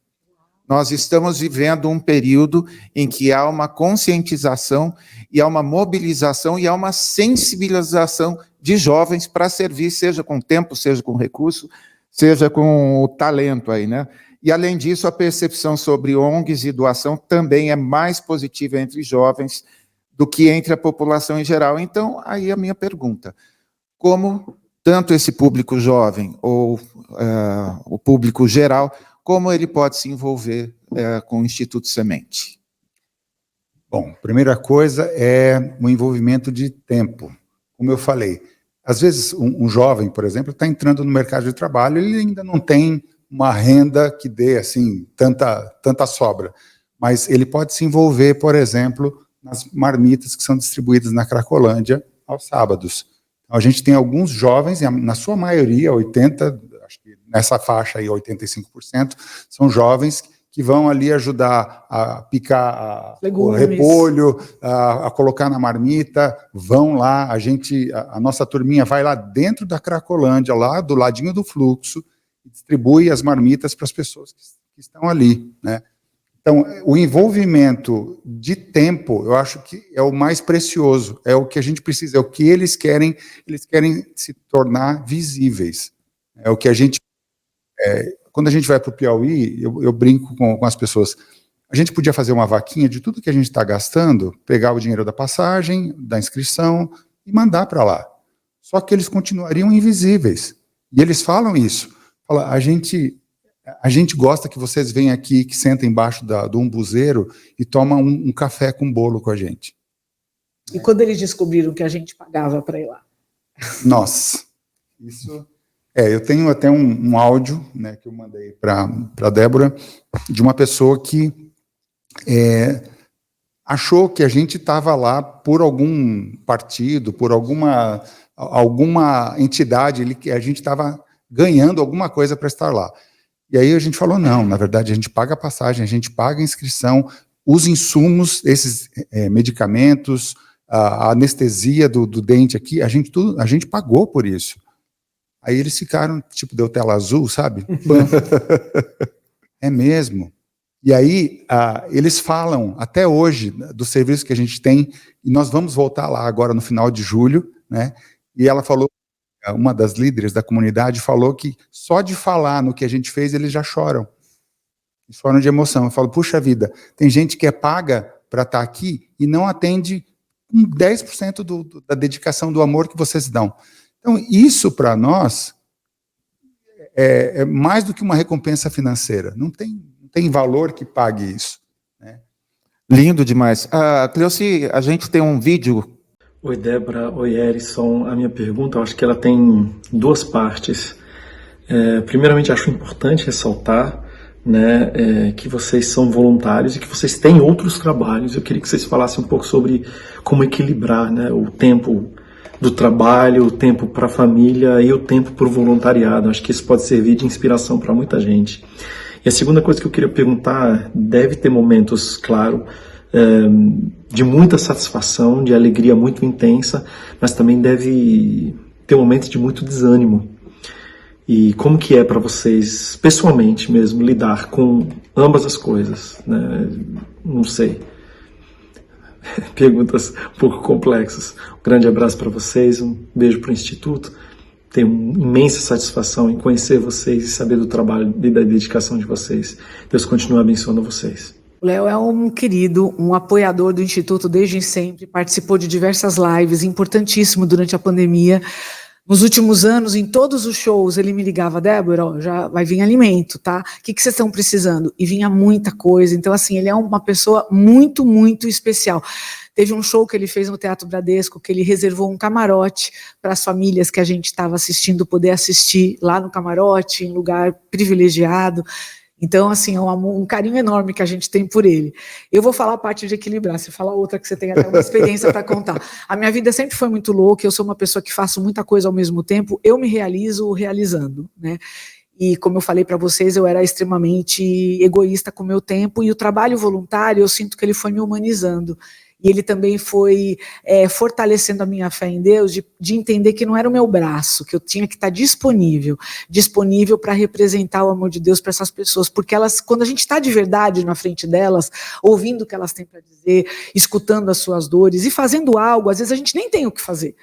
Nós estamos vivendo um período em que há uma conscientização e há uma mobilização e há uma sensibilização de jovens para servir, seja com tempo, seja com recurso, seja com o talento aí, né? E, além disso, a percepção sobre ONGs e doação também é mais positiva entre jovens do que entre a população em geral. Então, aí a minha pergunta, como tanto esse público jovem ou o público geral, como ele pode se envolver com o Instituto Semente? Bom, primeira coisa é o envolvimento de tempo. Como eu falei, às vezes um jovem, por exemplo, está entrando no mercado de trabalho, ele ainda não tem uma renda que dê assim tanta sobra, mas ele pode se envolver, por exemplo, nas marmitas que são distribuídas na Cracolândia aos sábados. Então, a gente tem alguns jovens, na sua maioria, 80%, acho que nessa faixa aí, 85%, são jovens que vão ali ajudar a picar o repolho, a colocar na marmita, vão lá, a nossa turminha vai lá dentro da Cracolândia, lá do ladinho do fluxo, e distribui as marmitas para as pessoas que estão ali, né? Então, o envolvimento de tempo, eu acho que é o mais precioso, é o que a gente precisa, é o que eles querem se tornar visíveis. É o que a gente... quando a gente vai para o Piauí, eu brinco com as pessoas, a gente podia fazer uma vaquinha de tudo que a gente está gastando, pegar o dinheiro da passagem, da inscrição, e mandar para lá. Só que eles continuariam invisíveis. E eles falam isso. Falam, a gente gosta que vocês venham aqui, que sentem embaixo do umbuzeiro e tomam um café com bolo com a gente. E quando eles descobriram que a gente pagava para ir lá? Nossa, isso... eu tenho até um áudio, né, que eu mandei para a Débora, de uma pessoa que achou que a gente estava lá por algum partido, por alguma entidade, que a gente estava ganhando alguma coisa para estar lá. E aí a gente falou, não, na verdade a gente paga a passagem, a gente paga a inscrição, os insumos, esses medicamentos, a anestesia do dente aqui, a gente pagou por isso. Aí eles ficaram, tipo, deu tela azul, sabe? É mesmo. E aí, eles falam, até hoje, do serviço que a gente tem, e nós vamos voltar lá agora no final de julho, né? E ela falou, uma das líderes da comunidade falou que só de falar no que a gente fez, eles já choram. Eles choram de emoção. Eu falo, puxa vida, tem gente que é paga para estar aqui e não atende 10% da dedicação, do amor que vocês dão. Então, isso para nós é mais do que uma recompensa financeira. Não tem valor que pague isso, né? Lindo demais. Cleuci, a gente tem um vídeo. Oi, Débora. Oi, Erison. A minha pergunta, eu acho que ela tem duas partes. Primeiramente, acho importante ressaltar, né, que vocês são voluntários e que vocês têm outros trabalhos. Eu queria que vocês falassem um pouco sobre como equilibrar, né, o tempo do trabalho, o tempo para a família e o tempo para o voluntariado. Acho que isso pode servir de inspiração para muita gente. E a segunda coisa que eu queria perguntar, deve ter momentos, claro, de muita satisfação, de alegria muito intensa, mas também deve ter momentos de muito desânimo. E como que é para vocês, pessoalmente mesmo, lidar com ambas as coisas, né? Não sei. Perguntas um pouco complexas. Um grande abraço para vocês, um beijo para o Instituto. Tenho imensa satisfação em conhecer vocês e saber do trabalho e da dedicação de vocês. Deus continue abençoando vocês. O Léo é um querido, um apoiador do Instituto desde sempre, participou de diversas lives, importantíssimo durante a pandemia. Nos últimos anos, em todos os shows, ele me ligava, Débora, ó, já vai vir alimento, tá? O que vocês estão precisando? E vinha muita coisa. Então, assim, ele é uma pessoa muito, muito especial. Teve um show que ele fez no Teatro Bradesco, que ele reservou um camarote para as famílias que a gente estava assistindo poder assistir lá no camarote, em lugar privilegiado. Então, assim, é um carinho enorme que a gente tem por ele. Eu vou falar a parte de equilibrar, você fala outra que você tem até uma experiência para contar. A minha vida sempre foi muito louca, eu sou uma pessoa que faço muita coisa ao mesmo tempo, eu me realizo realizando, né? E como eu falei para vocês, eu era extremamente egoísta com o meu tempo, e o trabalho voluntário, eu sinto que ele foi me humanizando. E ele também foi fortalecendo a minha fé em Deus, de entender que não era o meu braço, que eu tinha que estar disponível para representar o amor de Deus para essas pessoas, porque elas, quando a gente está de verdade na frente delas, ouvindo o que elas têm para dizer, escutando as suas dores e fazendo algo, às vezes a gente nem tem o que fazer,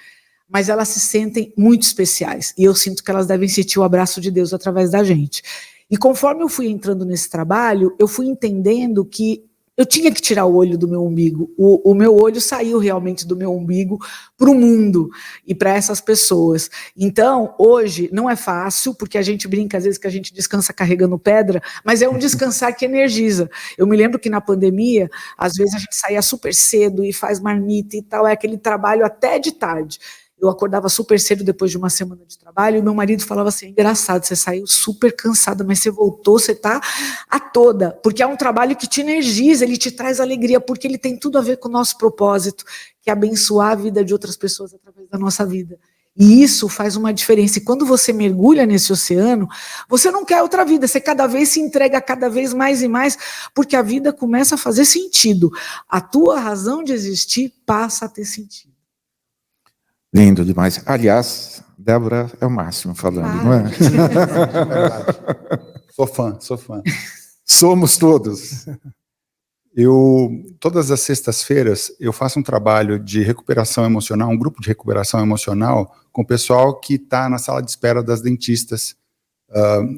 mas elas se sentem muito especiais, e eu sinto que elas devem sentir o abraço de Deus através da gente. E conforme eu fui entrando nesse trabalho, eu fui entendendo que eu tinha que tirar o olho do meu umbigo. O meu olho saiu realmente do meu umbigo para o mundo e para essas pessoas. Então, hoje, não é fácil, porque a gente brinca às vezes que a gente descansa carregando pedra, mas é um descansar que energiza. Eu me lembro que na pandemia, às vezes a gente saía super cedo e faz marmita e tal, é aquele trabalho até de tarde. Eu acordava super cedo depois de uma semana de trabalho, e meu marido falava assim, engraçado, você saiu super cansada, mas você voltou, você está a toda, porque é um trabalho que te energiza, ele te traz alegria, porque ele tem tudo a ver com o nosso propósito, que é abençoar a vida de outras pessoas através da nossa vida. E isso faz uma diferença, e quando você mergulha nesse oceano, você não quer outra vida, você cada vez se entrega cada vez mais e mais, porque a vida começa a fazer sentido, a tua razão de existir passa a ter sentido. Lindo demais. Aliás, Débora é o máximo falando, não é? Sou fã, sou fã. Somos todos. Todas as sextas-feiras, eu faço um trabalho de recuperação emocional, um grupo de recuperação emocional, com o pessoal que está na sala de espera das dentistas,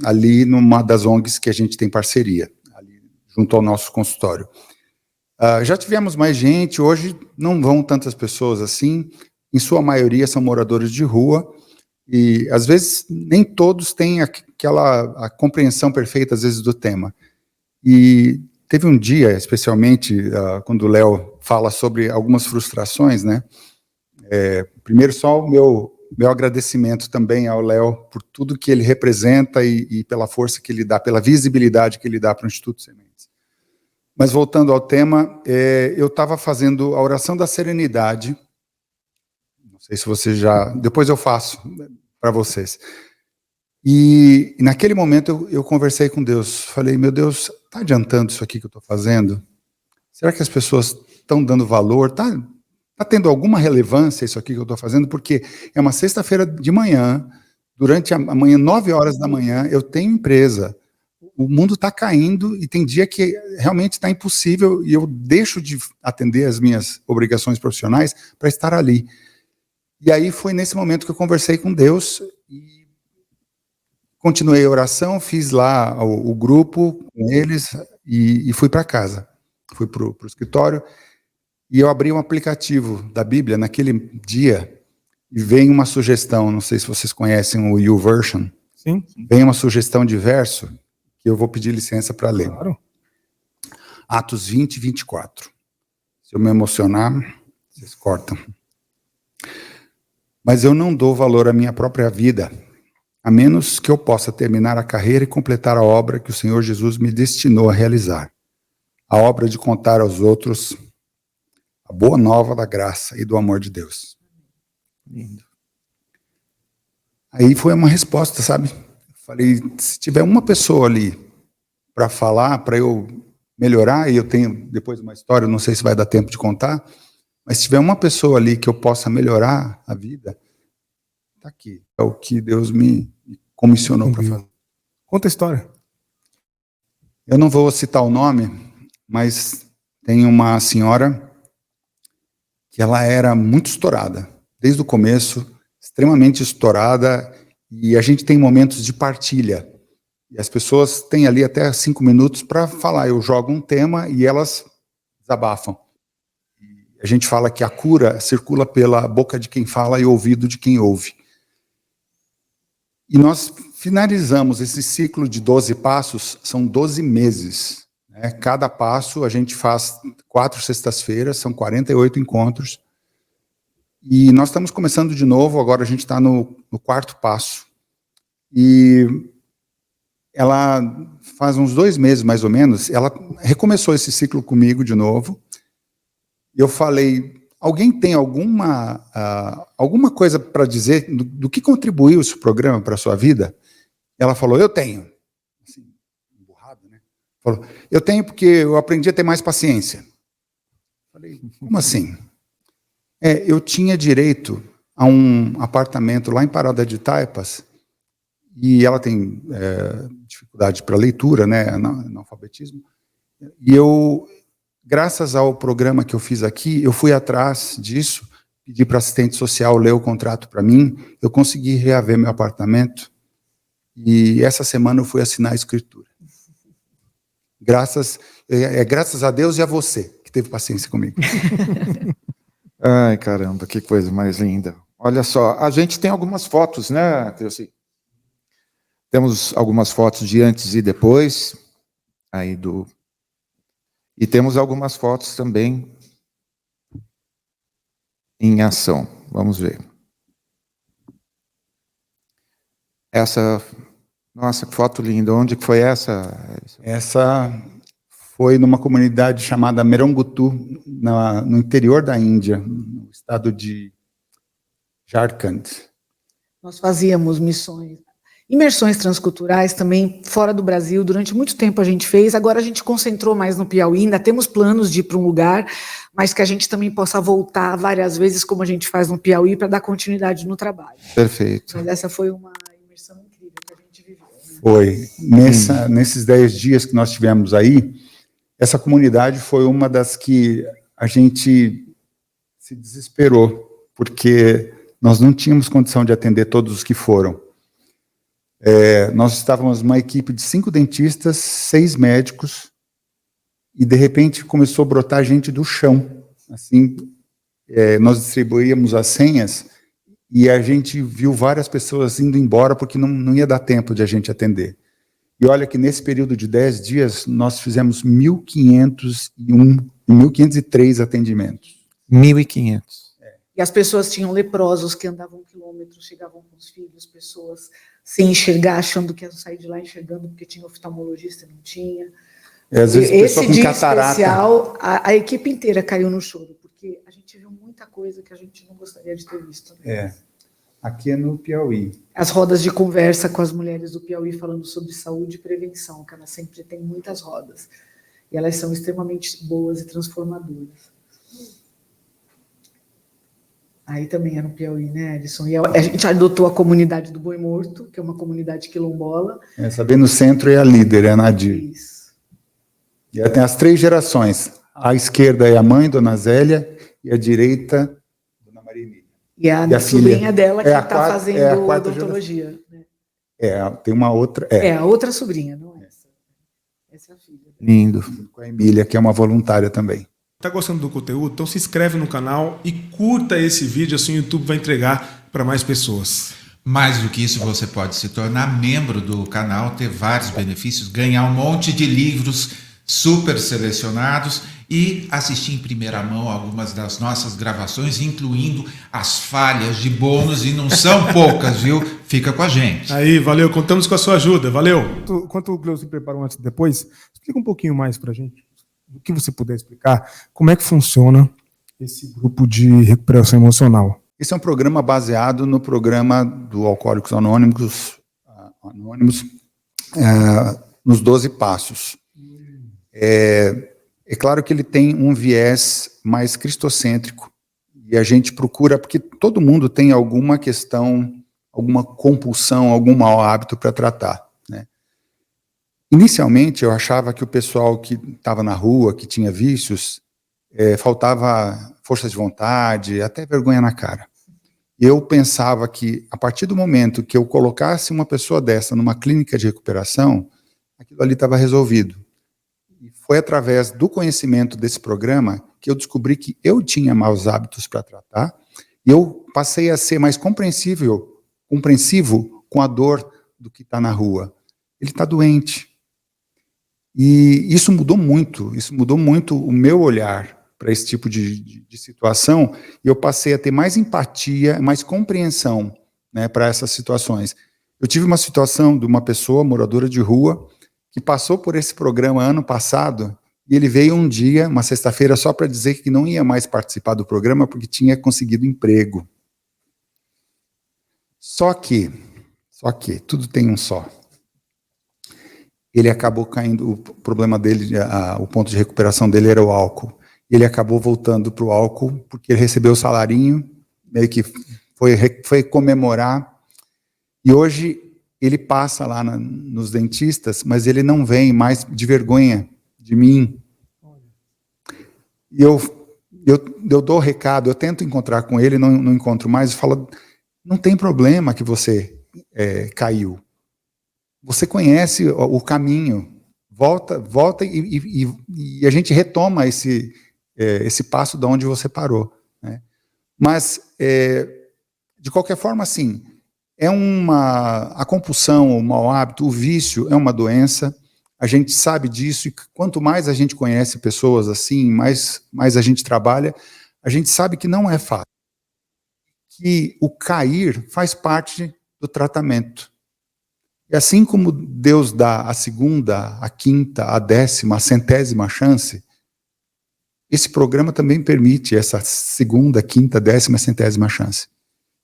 ali numa das ONGs que a gente tem parceria, ali junto ao nosso consultório. Já tivemos mais gente, hoje não vão tantas pessoas assim, em sua maioria são moradores de rua, e às vezes nem todos têm a compreensão perfeita, às vezes, do tema. E teve um dia, especialmente, quando o Léo fala sobre algumas frustrações, né? Primeiro, só o meu agradecimento também ao Léo por tudo que ele representa e pela força que ele dá, pela visibilidade que ele dá para o Instituto Sementes. Mas voltando ao tema, eu estava fazendo a oração da serenidade. Não sei se você já... Depois eu faço para vocês. E naquele momento eu conversei com Deus. Falei, meu Deus, está adiantando isso aqui que eu estou fazendo? Será que as pessoas estão dando valor? Está tendo alguma relevância isso aqui que eu estou fazendo? Porque é uma sexta-feira de manhã, durante a manhã, 9 horas da manhã, eu tenho empresa. O mundo está caindo e tem dia que realmente está impossível e eu deixo de atender as minhas obrigações profissionais para estar ali. E aí foi nesse momento que eu conversei com Deus e continuei a oração, fiz lá o grupo com eles e fui para casa. Fui para o escritório e eu abri um aplicativo da Bíblia naquele dia e veio uma sugestão, não sei se vocês conhecem o YouVersion. Sim. Vem uma sugestão de verso que eu vou pedir licença para ler. Claro. Atos 20, 24. Se eu me emocionar, vocês cortam. Mas eu não dou valor à minha própria vida, a menos que eu possa terminar a carreira e completar a obra que o Senhor Jesus me destinou a realizar. A obra de contar aos outros a boa nova da graça e do amor de Deus. Lindo. Aí foi uma resposta, sabe? Falei, se tiver uma pessoa ali para falar, para eu melhorar, e eu tenho depois uma história, não sei se vai dar tempo de contar, mas se tiver uma pessoa ali que eu possa melhorar a vida, está aqui. É o que Deus me comissionou para fazer. Conta a história. Eu não vou citar o nome, mas tem uma senhora que ela era muito estourada, desde o começo, extremamente estourada, e a gente tem momentos de partilha. E as pessoas têm ali até 5 minutos para falar. Eu jogo um tema e elas desabafam. A gente fala que a cura circula pela boca de quem fala e o ouvido de quem ouve. E nós finalizamos esse ciclo de 12 passos, são 12 meses. Né? Cada passo a gente faz 4 sextas-feiras, são 48 encontros. E nós estamos começando de novo, agora a gente está no 4º passo. E ela faz uns 2 meses, mais ou menos, ela recomeçou esse ciclo comigo de novo. E eu falei, alguém tem alguma coisa para dizer do que contribuiu esse programa para a sua vida? Ela falou, eu tenho. Assim, emburrado, né? Falou, eu tenho porque eu aprendi a ter mais paciência. Falei, como assim? Eu tinha direito a um apartamento lá em Parada de Taipas, e ela tem dificuldade para leitura, né, analfabetismo, e eu, graças ao programa que eu fiz aqui, eu fui atrás disso, pedi para a assistente social ler o contrato para mim, eu consegui reaver meu apartamento, e essa semana eu fui assinar a escritura. Graças a Deus e a você, que teve paciência comigo. Ai, caramba, que coisa mais linda. Olha só, a gente tem algumas fotos, né, Cleuci? Temos algumas fotos de antes e depois, aí e temos algumas fotos também em ação. Vamos ver. Nossa, que foto linda. Onde que foi essa? Essa foi numa comunidade chamada Merongutu, no interior da Índia, no estado de Jharkhand. Nós fazíamos imersões transculturais também fora do Brasil. Durante muito tempo a gente fez, agora a gente concentrou mais no Piauí, ainda temos planos de ir para um lugar, mas que a gente também possa voltar várias vezes, como a gente faz no Piauí, para dar continuidade no trabalho. Perfeito. Mas essa foi uma imersão incrível que a gente viveu. Né? Foi. Nesses 10 dias que nós tivemos aí, essa comunidade foi uma das que a gente se desesperou, porque nós não tínhamos condição de atender todos os que foram. Nós estávamos uma equipe de 5 dentistas, 6 médicos, e de repente começou a brotar gente do chão. Assim, nós distribuíamos as senhas e a gente viu várias pessoas indo embora porque não ia dar tempo de a gente atender. E olha que nesse período de 10 dias nós fizemos 1.503 atendimentos. 1.500. E as pessoas tinham leprosos que andavam quilômetros, chegavam com os filhos, pessoas sem enxergar, achando que iam sair de lá enxergando porque tinha oftalmologista, não tinha. Às vezes Esse com dia catarata. especial, a equipe inteira caiu no choro, porque a gente viu muita coisa que a gente não gostaria de ter visto. Né? Aqui é no Piauí. As rodas de conversa com as mulheres do Piauí falando sobre saúde e prevenção, que elas sempre têm muitas rodas. E elas são extremamente boas e transformadoras. Aí também é no Piauí, né, Edson? E a gente adotou a comunidade do Boi Morto, que é uma comunidade quilombola. Essa bem no centro é a líder, é a Nadir. Isso. E ela tem as 3 gerações. A esquerda é a mãe, Dona Zélia, e a direita, Dona Maria Emília. E a sobrinha filha, dela que está fazendo odontologia. Né? Tem uma outra. A outra sobrinha, não essa. Essa é a filha. Lindo. Com a Emília, que é uma voluntária também. Tá gostando do conteúdo? Então se inscreve no canal e curta esse vídeo, assim o YouTube vai entregar para mais pessoas. Mais do que isso, você pode se tornar membro do canal, ter vários benefícios, ganhar um monte de livros super selecionados e assistir em primeira mão algumas das nossas gravações, incluindo as falhas de bônus, e não são poucas, viu? Fica com a gente. Aí, valeu, contamos com a sua ajuda, valeu. Enquanto o Cleuci se preparou antes e depois, explica um pouquinho mais pra gente, o que você puder explicar, como é que funciona esse grupo de recuperação emocional. Esse é um programa baseado no programa do Alcoólicos Anônimos, nos 12 passos. É claro que ele tem um viés mais cristocêntrico, e a gente procura, porque todo mundo tem alguma questão, alguma compulsão, algum mau hábito para tratar, né? Inicialmente, eu achava que o pessoal que estava na rua, que tinha vícios, faltava força de vontade, até vergonha na cara. Eu pensava que, a partir do momento que eu colocasse uma pessoa dessa numa clínica de recuperação, aquilo ali estava resolvido. E foi através do conhecimento desse programa que eu descobri que eu tinha maus hábitos para tratar, e eu passei a ser mais compreensivo com a dor do que está na rua. Ele está doente. E isso mudou muito o meu olhar para esse tipo de situação, e eu passei a ter mais empatia, mais compreensão, né, para essas situações. Eu tive uma situação de uma pessoa, moradora de rua, que passou por esse programa ano passado, e ele veio um dia, uma sexta-feira, só para dizer que não ia mais participar do programa porque tinha conseguido emprego. Só que, tudo tem um só. Ele acabou caindo, o problema dele, o ponto de recuperação dele era o álcool. Ele acabou voltando para o álcool, porque ele recebeu o salarinho, meio que foi comemorar, e hoje ele passa lá nos dentistas, mas ele não vem mais de vergonha de mim. E eu dou o recado, eu tento encontrar com ele, não encontro mais, e falo, não tem problema que você caiu. Você conhece o caminho, volta e a gente retoma esse passo de onde você parou, né? Mas, de qualquer forma, assim, a compulsão, o mau hábito, o vício é uma doença, a gente sabe disso, e quanto mais a gente conhece pessoas assim, mais a gente trabalha, a gente sabe que não é fácil, que o cair faz parte do tratamento. E assim como Deus dá a segunda, a quinta, a 10ª, a 100ª chance, esse programa também permite essa segunda, quinta, 10ª, 100ª chance.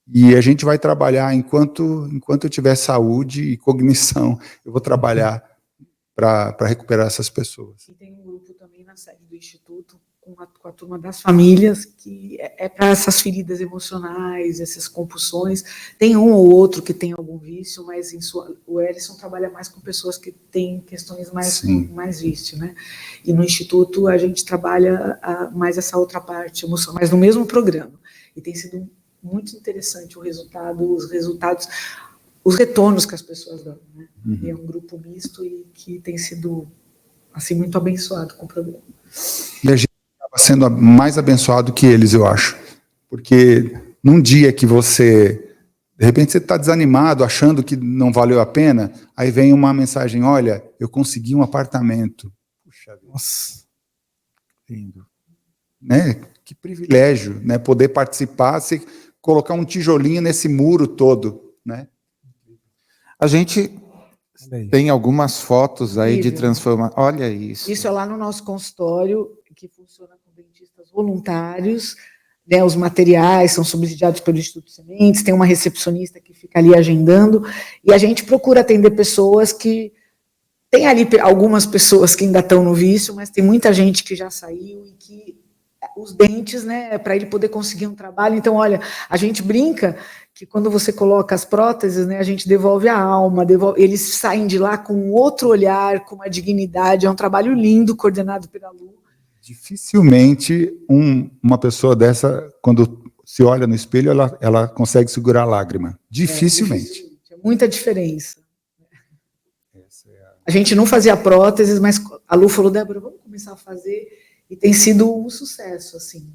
E a gente vai trabalhar enquanto eu tiver saúde e cognição, eu vou trabalhar para recuperar essas pessoas. E tem um grupo também na sede do Instituto, com a turma das famílias, que é para essas feridas emocionais, essas compulsões. Tem um ou outro que tem algum vício, mas o Erisson trabalha mais com pessoas que têm questões mais vício, né? E no Instituto a gente trabalha mais essa outra parte emocional, mas no mesmo programa. E tem sido muito interessante os resultados, os retornos que as pessoas dão, né? Uhum. E é um grupo misto e que tem sido assim muito abençoado com o programa. E a gente acaba sendo mais abençoado que eles, eu acho, porque num dia que você, de repente você está desanimado, achando que não valeu a pena, aí vem uma mensagem, olha, eu consegui um apartamento. Puxa vida. Nossa, lindo. Né? Que privilégio, né? Poder participar, colocar um tijolinho nesse muro todo, né? A gente tem algumas fotos aí de transformação. Olha isso. Isso é lá no nosso consultório, que funciona com dentistas voluntários, né? Os materiais são subsidiados pelo Instituto Sementes, tem uma recepcionista que fica ali agendando, e a gente procura atender pessoas que... Tem ali algumas pessoas que ainda estão no vício, mas tem muita gente que já saiu e que os dentes, né, para ele poder conseguir um trabalho. Então, olha, a gente brinca que quando você coloca as próteses, né, a gente devolve a alma, eles saem de lá com outro olhar, com uma dignidade. É um trabalho lindo, coordenado pela Lu. Dificilmente uma pessoa dessa, quando se olha no espelho, ela consegue segurar a lágrima. Dificilmente. É muita diferença. A gente não fazia próteses, mas a Lu falou, Débora, vamos começar a fazer, e tem sido um sucesso, assim,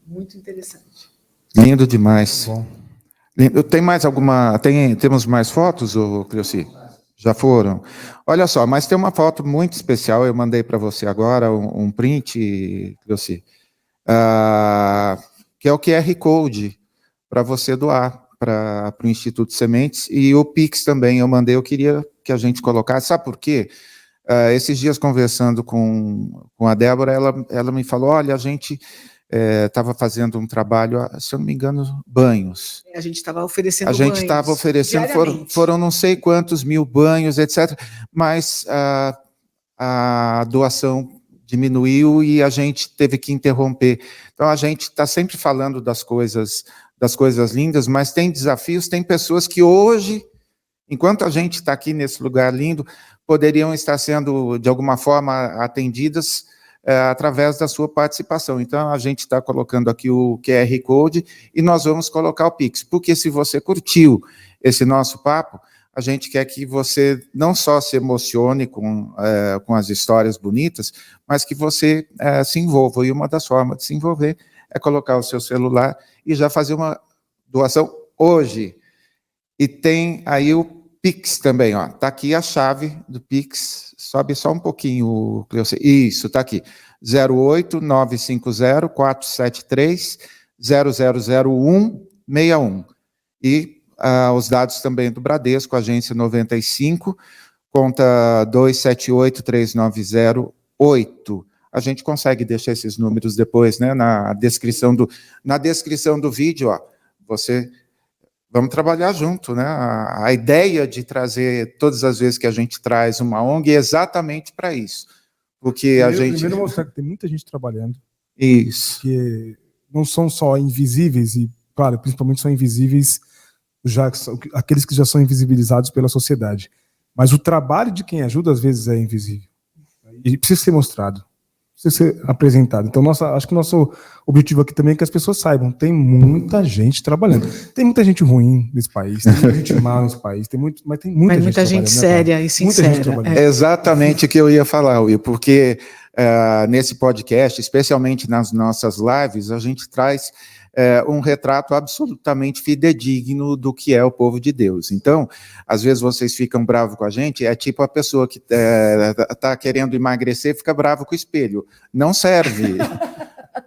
muito interessante. Lindo demais. Bom. Lindo. Tem mais alguma, temos mais fotos, Cleoci? Já foram? Olha só, mas tem uma foto muito especial, eu mandei para você agora, um print, Cleoci, que é o QR Code, para você doar para o Instituto Sementes, e o Pix também eu mandei, eu queria que a gente colocasse, sabe por quê? Esses dias conversando com a Débora, ela me falou, olha, a gente estava fazendo um trabalho, se eu não me engano, banhos. A gente estava oferecendo banhos. A gente estava oferecendo, foram não sei quantos mil banhos, etc., mas a doação diminuiu e a gente teve que interromper. Então, a gente está sempre falando das coisas lindas, mas tem desafios, tem pessoas que hoje, enquanto a gente está aqui nesse lugar lindo, poderiam estar sendo, de alguma forma, atendidas através da sua participação. Então, a gente está colocando aqui o QR Code e nós vamos colocar o Pix, porque se você curtiu esse nosso papo, a gente quer que você não só se emocione com as histórias bonitas, mas que você se envolva. E uma das formas de se envolver é colocar o seu celular e já fazer uma doação hoje. E tem aí o Pix também, ó. Tá aqui a chave do Pix. Sobe só um pouquinho, Cleuce. Isso, tá aqui. 08950-473-000161. E os dados também do Bradesco, agência 95, conta 2783908. A gente consegue deixar esses números depois, né, na descrição do vídeo, ó. Vamos trabalhar junto, né? A ideia de trazer, todas as vezes que a gente traz uma ONG, é exatamente para isso. Porque Primeiro mostrar que tem muita gente trabalhando. Isso. Que não são só invisíveis, e, claro, principalmente são invisíveis aqueles que já são invisibilizados pela sociedade. Mas o trabalho de quem ajuda, às vezes, é invisível. E precisa ser mostrado. Precisa ser apresentado. Então, acho que o nosso objetivo aqui também é que as pessoas saibam, tem muita gente trabalhando. Tem muita gente ruim nesse país, tem muita gente má nesse país, mas tem muita gente séria e sincera. É exatamente o que eu ia falar, Will, porque nesse podcast, especialmente nas nossas lives, a gente traz um retrato absolutamente fidedigno do que é o povo de Deus. Então, às vezes vocês ficam bravos com a gente, é tipo a pessoa que está querendo emagrecer, fica bravo com o espelho. Não serve.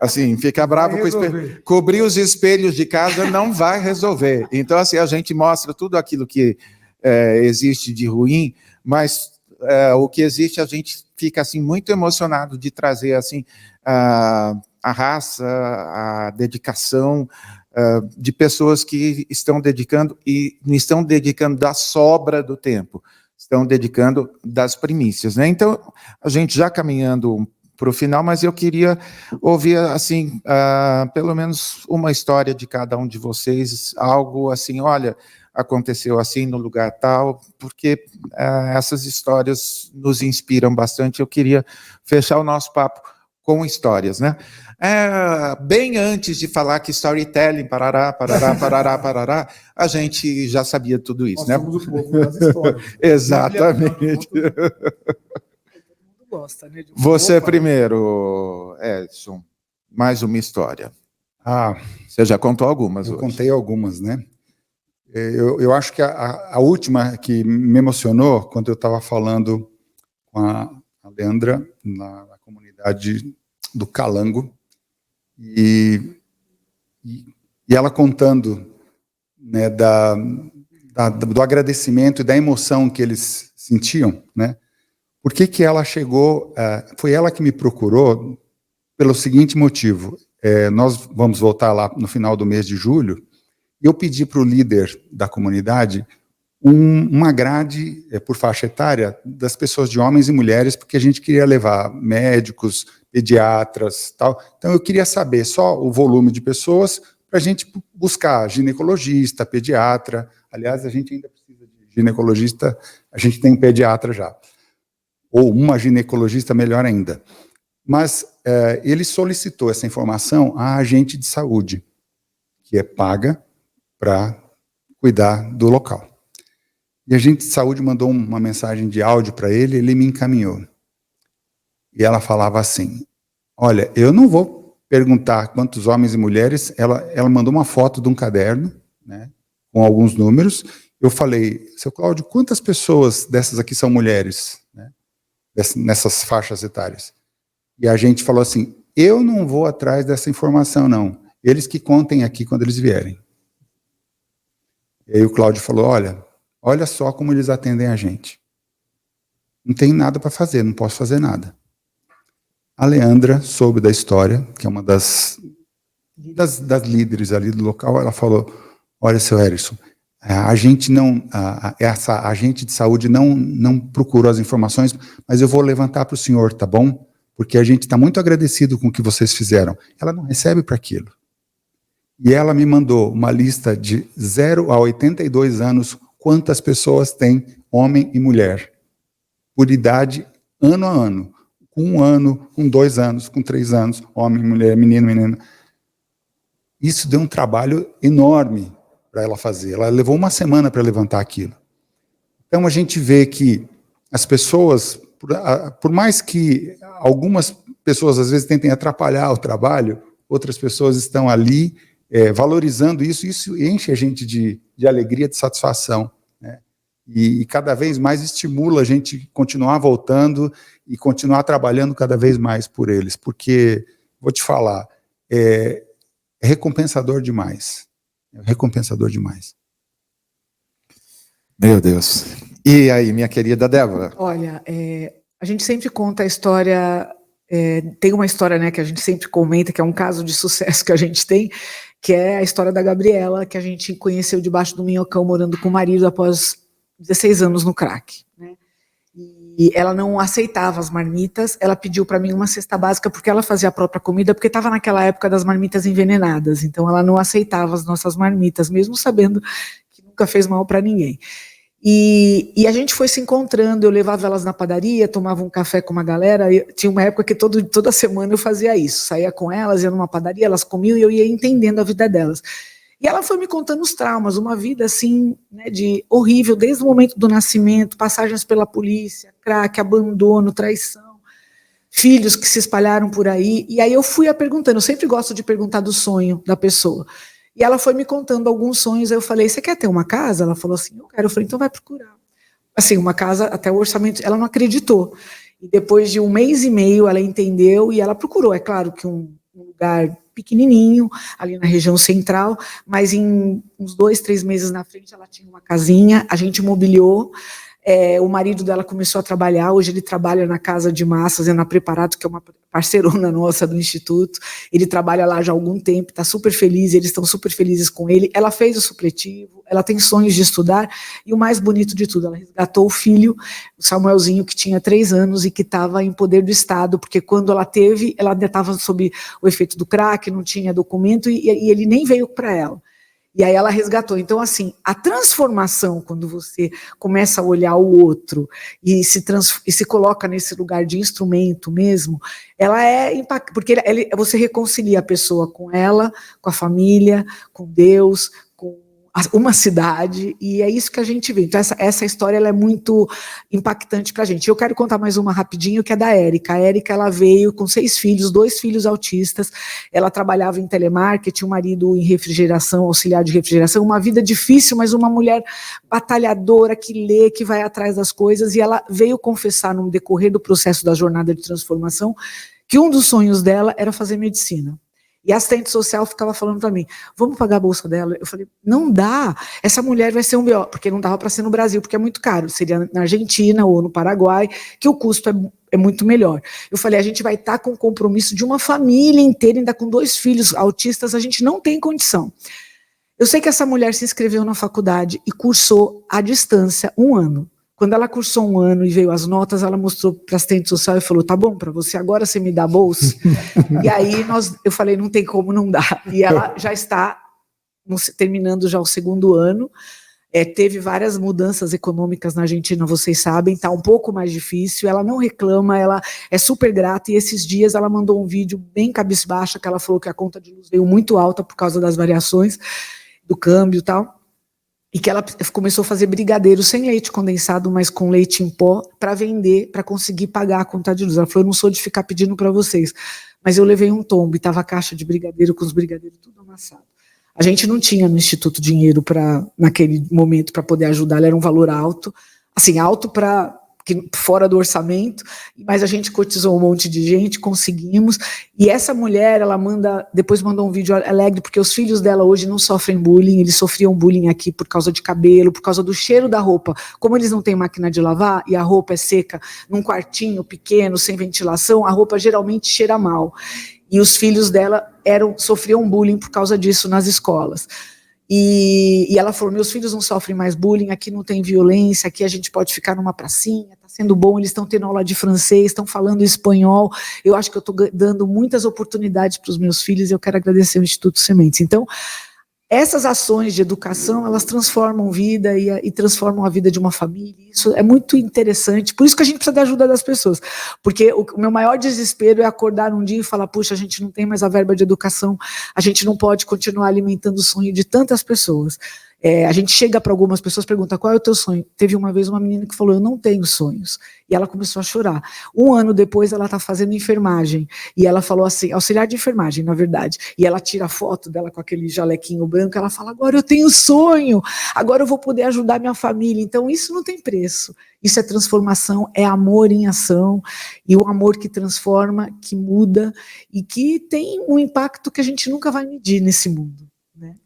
Assim, ficar bravo com o espelho. Cobrir os espelhos de casa não vai resolver. Então, assim, a gente mostra tudo aquilo que existe de ruim, mas o que existe, a gente fica assim muito emocionado de trazer assim a raça, a dedicação de pessoas que estão dedicando e não estão dedicando da sobra do tempo, estão dedicando das primícias, né? Então, a gente já caminhando para o final, mas eu queria ouvir, assim, pelo menos uma história de cada um de vocês, algo assim, olha, aconteceu assim no lugar tal, porque essas histórias nos inspiram bastante. Eu queria fechar o nosso papo com histórias, né? Bem antes de falar que storytelling, parará, a gente já sabia tudo isso, né? Somos o povo das histórias. Exatamente. Gosta, né? Você primeiro, Edson, mais uma história. Você já contou algumas hoje. Eu contei algumas, né? Eu acho que a última que me emocionou, quando eu estava falando com a Leandra, na comunidade do Calango, e ela contando, né, do agradecimento e da emoção que eles sentiam, né? Por que ela chegou, foi ela que me procurou pelo seguinte motivo. Nós vamos voltar lá no final do mês de julho, e eu pedi para o líder da comunidade uma grade por faixa etária das pessoas, de homens e mulheres, porque a gente queria levar médicos, pediatras, tal. Então eu queria saber só o volume de pessoas para a gente buscar ginecologista, pediatra. Aliás, a gente ainda precisa de ginecologista, a gente tem pediatra já. Ou uma ginecologista, melhor ainda. Mas ele solicitou essa informação à agente de saúde, que é paga para cuidar do local. E a agente de saúde mandou uma mensagem de áudio para ele, ele me encaminhou. E ela falava assim, olha, eu não vou perguntar quantos homens e mulheres, ela mandou uma foto de um caderno, né, com alguns números. Eu falei, seu Cláudio, quantas pessoas dessas aqui são mulheres, né, nessas faixas etárias? E a gente falou assim, eu não vou atrás dessa informação, não. Eles que contem aqui quando eles vierem. E aí o Cláudio falou, olha só como eles atendem a gente. Não tem nada para fazer, não posso fazer nada. A Leandra soube da história, que é uma das líderes ali do local, ela falou, olha, seu Erison, essa agente de saúde não procurou as informações, mas eu vou levantar para o senhor, tá bom? Porque a gente está muito agradecido com o que vocês fizeram. Ela não recebe para aquilo. E ela me mandou uma lista de 0 a 82 anos, quantas pessoas tem, homem e mulher, por idade, ano a ano. com 1 ano, com 2 anos, com 3 anos, homem, mulher, menino, menina. Isso deu um trabalho enorme para ela fazer. Ela levou 1 semana para levantar aquilo. Então a gente vê que as pessoas, por mais que algumas pessoas às vezes tentem atrapalhar o trabalho, outras pessoas estão ali valorizando isso, isso enche a gente de alegria, de satisfação, né? E cada vez mais estimula a gente continuar voltando e continuar trabalhando cada vez mais por eles, porque, vou te falar, é recompensador demais. É recompensador demais. Meu Deus. E aí, minha querida Débora? Olha, a gente sempre conta a história, tem uma história, né, que a gente sempre comenta, que é um caso de sucesso que a gente tem, que é a história da Gabriela, que a gente conheceu debaixo do minhocão, morando com o marido após 16 anos no crack, né? E ela não aceitava as marmitas, ela pediu para mim uma cesta básica porque ela fazia a própria comida, porque estava naquela época das marmitas envenenadas, então ela não aceitava as nossas marmitas, mesmo sabendo que nunca fez mal para ninguém. E a gente foi se encontrando, eu levava elas na padaria, tomava um café com uma galera, tinha uma época que toda semana eu fazia isso, saía com elas, ia numa padaria, elas comiam e eu ia entendendo a vida delas. E ela foi me contando os traumas, uma vida assim, né, de horrível, desde o momento do nascimento, passagens pela polícia, crack, abandono, traição, filhos que se espalharam por aí, e aí eu fui perguntando, eu sempre gosto de perguntar do sonho da pessoa. E ela foi me contando alguns sonhos, aí eu falei, você quer ter uma casa? Ela falou assim, eu quero. Eu falei, então vai procurar. Assim, uma casa, até o orçamento, ela não acreditou. E depois de 1 mês e meio, ela entendeu e ela procurou. É claro que um lugar pequenininho, ali na região central, mas em uns 2, 3 meses na frente, ela tinha uma casinha, a gente mobiliou. O marido dela começou a trabalhar, hoje ele trabalha na Casa de Massas, na Preparado, que é uma parceirona nossa do Instituto, ele trabalha lá já há algum tempo, está super feliz, eles estão super felizes com ele, ela fez o supletivo, ela tem sonhos de estudar, e o mais bonito de tudo, ela resgatou o filho, o Samuelzinho, que tinha 3 anos e que estava em poder do Estado, porque quando ela teve, ela ainda estava sob o efeito do crack, não tinha documento, e ele nem veio para ela. E aí ela resgatou. Então, assim, a transformação, quando você começa a olhar o outro e se coloca nesse lugar de instrumento mesmo, ela é impactante, porque você reconcilia a pessoa com ela, com a família, com Deus, com uma cidade, e é isso que a gente vê. Então, essa história ela é muito impactante para a gente. Eu quero contar mais uma rapidinho, que é da Érica. A Érica, ela veio com 6 filhos, 2 filhos autistas, ela trabalhava em telemarketing, um marido em refrigeração, auxiliar de refrigeração, uma vida difícil, mas uma mulher batalhadora, que lê, que vai atrás das coisas, e ela veio confessar no decorrer do processo da jornada de transformação, que um dos sonhos dela era fazer medicina. E a assistente social ficava falando para mim, vamos pagar a bolsa dela? Eu falei, não dá, essa mulher vai ser um B.O., porque não dava para ser no Brasil, porque é muito caro, seria na Argentina ou no Paraguai, que o custo é muito melhor. Eu falei, a gente vai estar com o compromisso de uma família inteira, ainda com 2 filhos autistas, a gente não tem condição. Eu sei que essa mulher se inscreveu na faculdade e cursou à distância 1 ano. Quando ela cursou 1 ano e veio as notas, ela mostrou para a assistente social e falou, tá bom para você, agora você me dá a bolsa? E aí eu falei, não tem como não dar. E ela já está terminando já o 2º ano, teve várias mudanças econômicas na Argentina, vocês sabem, está um pouco mais difícil, ela não reclama, ela é super grata, e esses dias ela mandou um vídeo bem cabisbaixa, que ela falou que a conta de luz veio muito alta por causa das variações do câmbio e tal, e que ela começou a fazer brigadeiro sem leite condensado, mas com leite em pó, para vender, para conseguir pagar a conta de luz. Ela falou, eu não sou de ficar pedindo para vocês, mas eu levei um tombo, e estava a caixa de brigadeiro com os brigadeiros tudo amassado. A gente não tinha no Instituto dinheiro naquele momento para poder ajudar, ela era um valor alto, assim, alto fora do orçamento, mas a gente cotizou um monte de gente, conseguimos, e essa mulher, ela depois mandou um vídeo alegre, porque os filhos dela hoje não sofrem bullying, eles sofriam bullying aqui por causa de cabelo, por causa do cheiro da roupa, como eles não têm máquina de lavar, e a roupa é seca num quartinho pequeno, sem ventilação, a roupa geralmente cheira mal, e os filhos dela sofriam bullying por causa disso nas escolas. E ela falou, meus filhos não sofrem mais bullying, aqui não tem violência, aqui a gente pode ficar numa pracinha, está sendo bom, eles estão tendo aula de francês, estão falando espanhol, eu acho que eu estou dando muitas oportunidades para os meus filhos, e eu quero agradecer ao Instituto Sementes. Então, essas ações de educação, elas transformam vida e transformam a vida de uma família. Isso é muito interessante. Por isso que a gente precisa da ajuda das pessoas. Porque o meu maior desespero é acordar um dia e falar, puxa, a gente não tem mais a verba de educação, a gente não pode continuar alimentando o sonho de tantas pessoas. A gente chega para algumas pessoas e pergunta, qual é o teu sonho? Teve uma vez uma menina que falou, eu não tenho sonhos. E ela começou a chorar. Um ano depois, ela está fazendo enfermagem. E ela falou assim, auxiliar de enfermagem, na verdade. E ela tira a foto dela com aquele jalequinho branco, ela fala, agora eu tenho sonho, agora eu vou poder ajudar minha família. Então, isso não tem preço. Isso é transformação, é amor em ação. E o amor que transforma, que muda, e que tem um impacto que a gente nunca vai medir nesse mundo, né?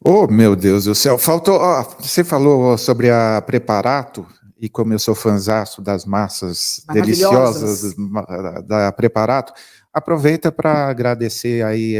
Oh, meu Deus do céu, faltou. Você falou sobre a Preparato, e como eu sou fãzaço das massas deliciosas da Preparato, aproveita para agradecer aí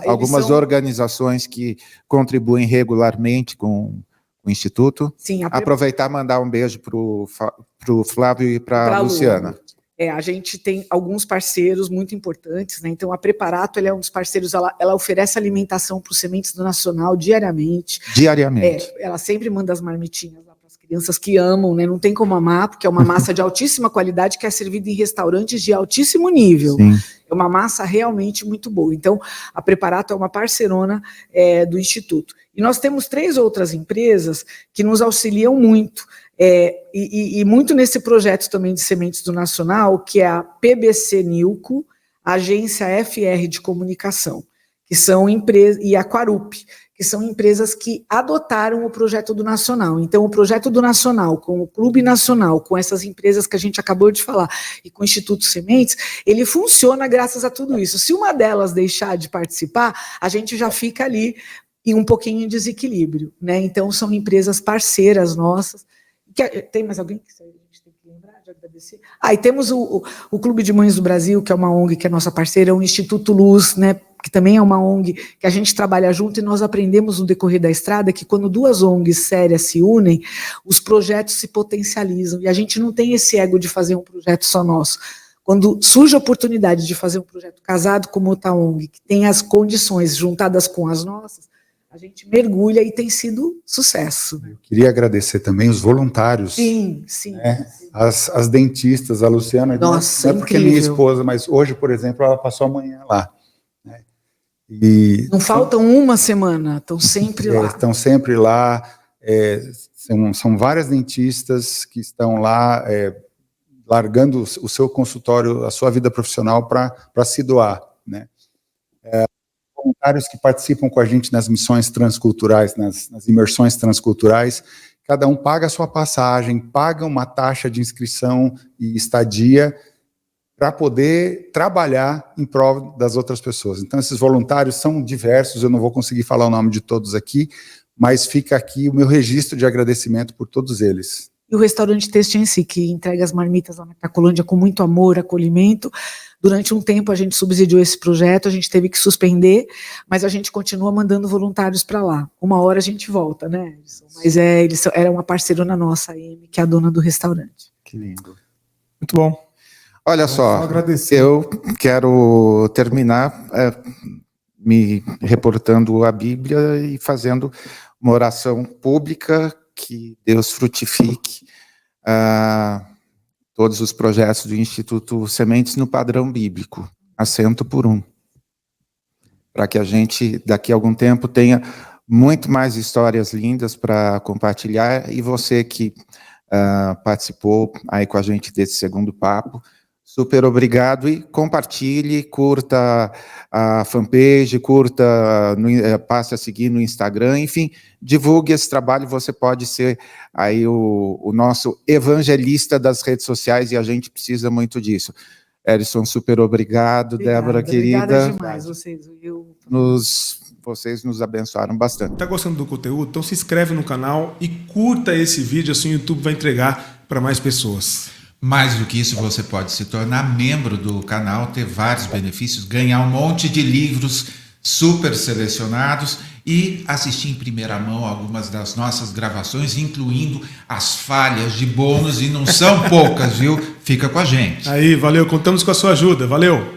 algumas organizações que contribuem regularmente com o Instituto. Sim, aproveitar e mandar um beijo para o Flávio e para a Luciana. A gente tem alguns parceiros muito importantes, né? Então a Preparato é um dos parceiros, ela oferece alimentação para os Sementes do Nacional diariamente. Diariamente. Ela sempre manda as marmitinhas lá para as crianças que amam, né? Não tem como amar, porque é uma massa de altíssima qualidade que é servida em restaurantes de altíssimo nível. Sim. É uma massa realmente muito boa. Então a Preparato é uma parceirona do Instituto. E nós temos 3 outras empresas que nos auxiliam muito. E muito nesse projeto também de sementes do Nacional, que é a PBC Nilco, a Agência FR de Comunicação, que são empresas, e a Quarup, que são empresas que adotaram o projeto do Nacional. Então, o projeto do Nacional, com o Clube Nacional, com essas empresas que a gente acabou de falar, e com o Instituto Sementes, ele funciona graças a tudo isso. Se uma delas deixar de participar, a gente já fica ali em um pouquinho em desequilíbrio, né? Então, são empresas parceiras nossas. Tem mais alguém que a gente tem que lembrar de agradecer? E temos o Clube de Mães do Brasil, que é uma ONG, que é nossa parceira, o Instituto Luz, né, que também é uma ONG, que a gente trabalha junto, e nós aprendemos no decorrer da estrada que quando 2 ONGs sérias se unem, os projetos se potencializam, e a gente não tem esse ego de fazer um projeto só nosso. Quando surge a oportunidade de fazer um projeto casado com outra ONG, que tem as condições juntadas com as nossas, a gente mergulha e tem sido sucesso. Eu queria agradecer também os voluntários. Sim. As dentistas, a Luciana. Nossa, não é porque é minha esposa, mas hoje, por exemplo, ela passou a manhã lá. Né? E não faltam uma semana, estão sempre lá. Estão sempre lá. São várias dentistas que estão lá largando o seu consultório, a sua vida profissional para se doar, né? Voluntários que participam com a gente nas missões transculturais, nas imersões transculturais, cada um paga a sua passagem, paga uma taxa de inscrição e estadia para poder trabalhar em prol das outras pessoas. Então, esses voluntários são diversos, eu não vou conseguir falar o nome de todos aqui, mas fica aqui o meu registro de agradecimento por todos eles. E o restaurante Taste em Si, que entrega as marmitas lá na Cracolândia com muito amor, acolhimento. Durante um tempo a gente subsidiou esse projeto, a gente teve que suspender, mas a gente continua mandando voluntários para lá. Uma hora a gente volta, né, Edson? Mas era uma parceirona nossa, a Amy, que é a dona do restaurante. Que lindo. Muito bom. Olha só, eu quero terminar me reportando a Bíblia e fazendo uma oração pública, que Deus frutifique todos os projetos do Instituto Sementes no padrão bíblico, assento por um, para que a gente, daqui a algum tempo, tenha muito mais histórias lindas para compartilhar, e você que participou aí com a gente desse segundo papo, super obrigado, e compartilhe, curta a fanpage, passe a seguir no Instagram, enfim, divulgue esse trabalho. Você pode ser aí o nosso evangelista das redes sociais, e a gente precisa muito disso. Edson, super obrigado. Débora, querida. Obrigada demais, vocês. Vocês nos abençoaram bastante. Tá gostando do conteúdo? Então se inscreve no canal e curta esse vídeo, assim o YouTube vai entregar para mais pessoas. Mais do que isso, você pode se tornar membro do canal, ter vários benefícios, ganhar um monte de livros super selecionados e assistir em primeira mão algumas das nossas gravações, incluindo as falhas de bônus, e não são poucas, viu? Fica com a gente. Aí, valeu, contamos com a sua ajuda, valeu!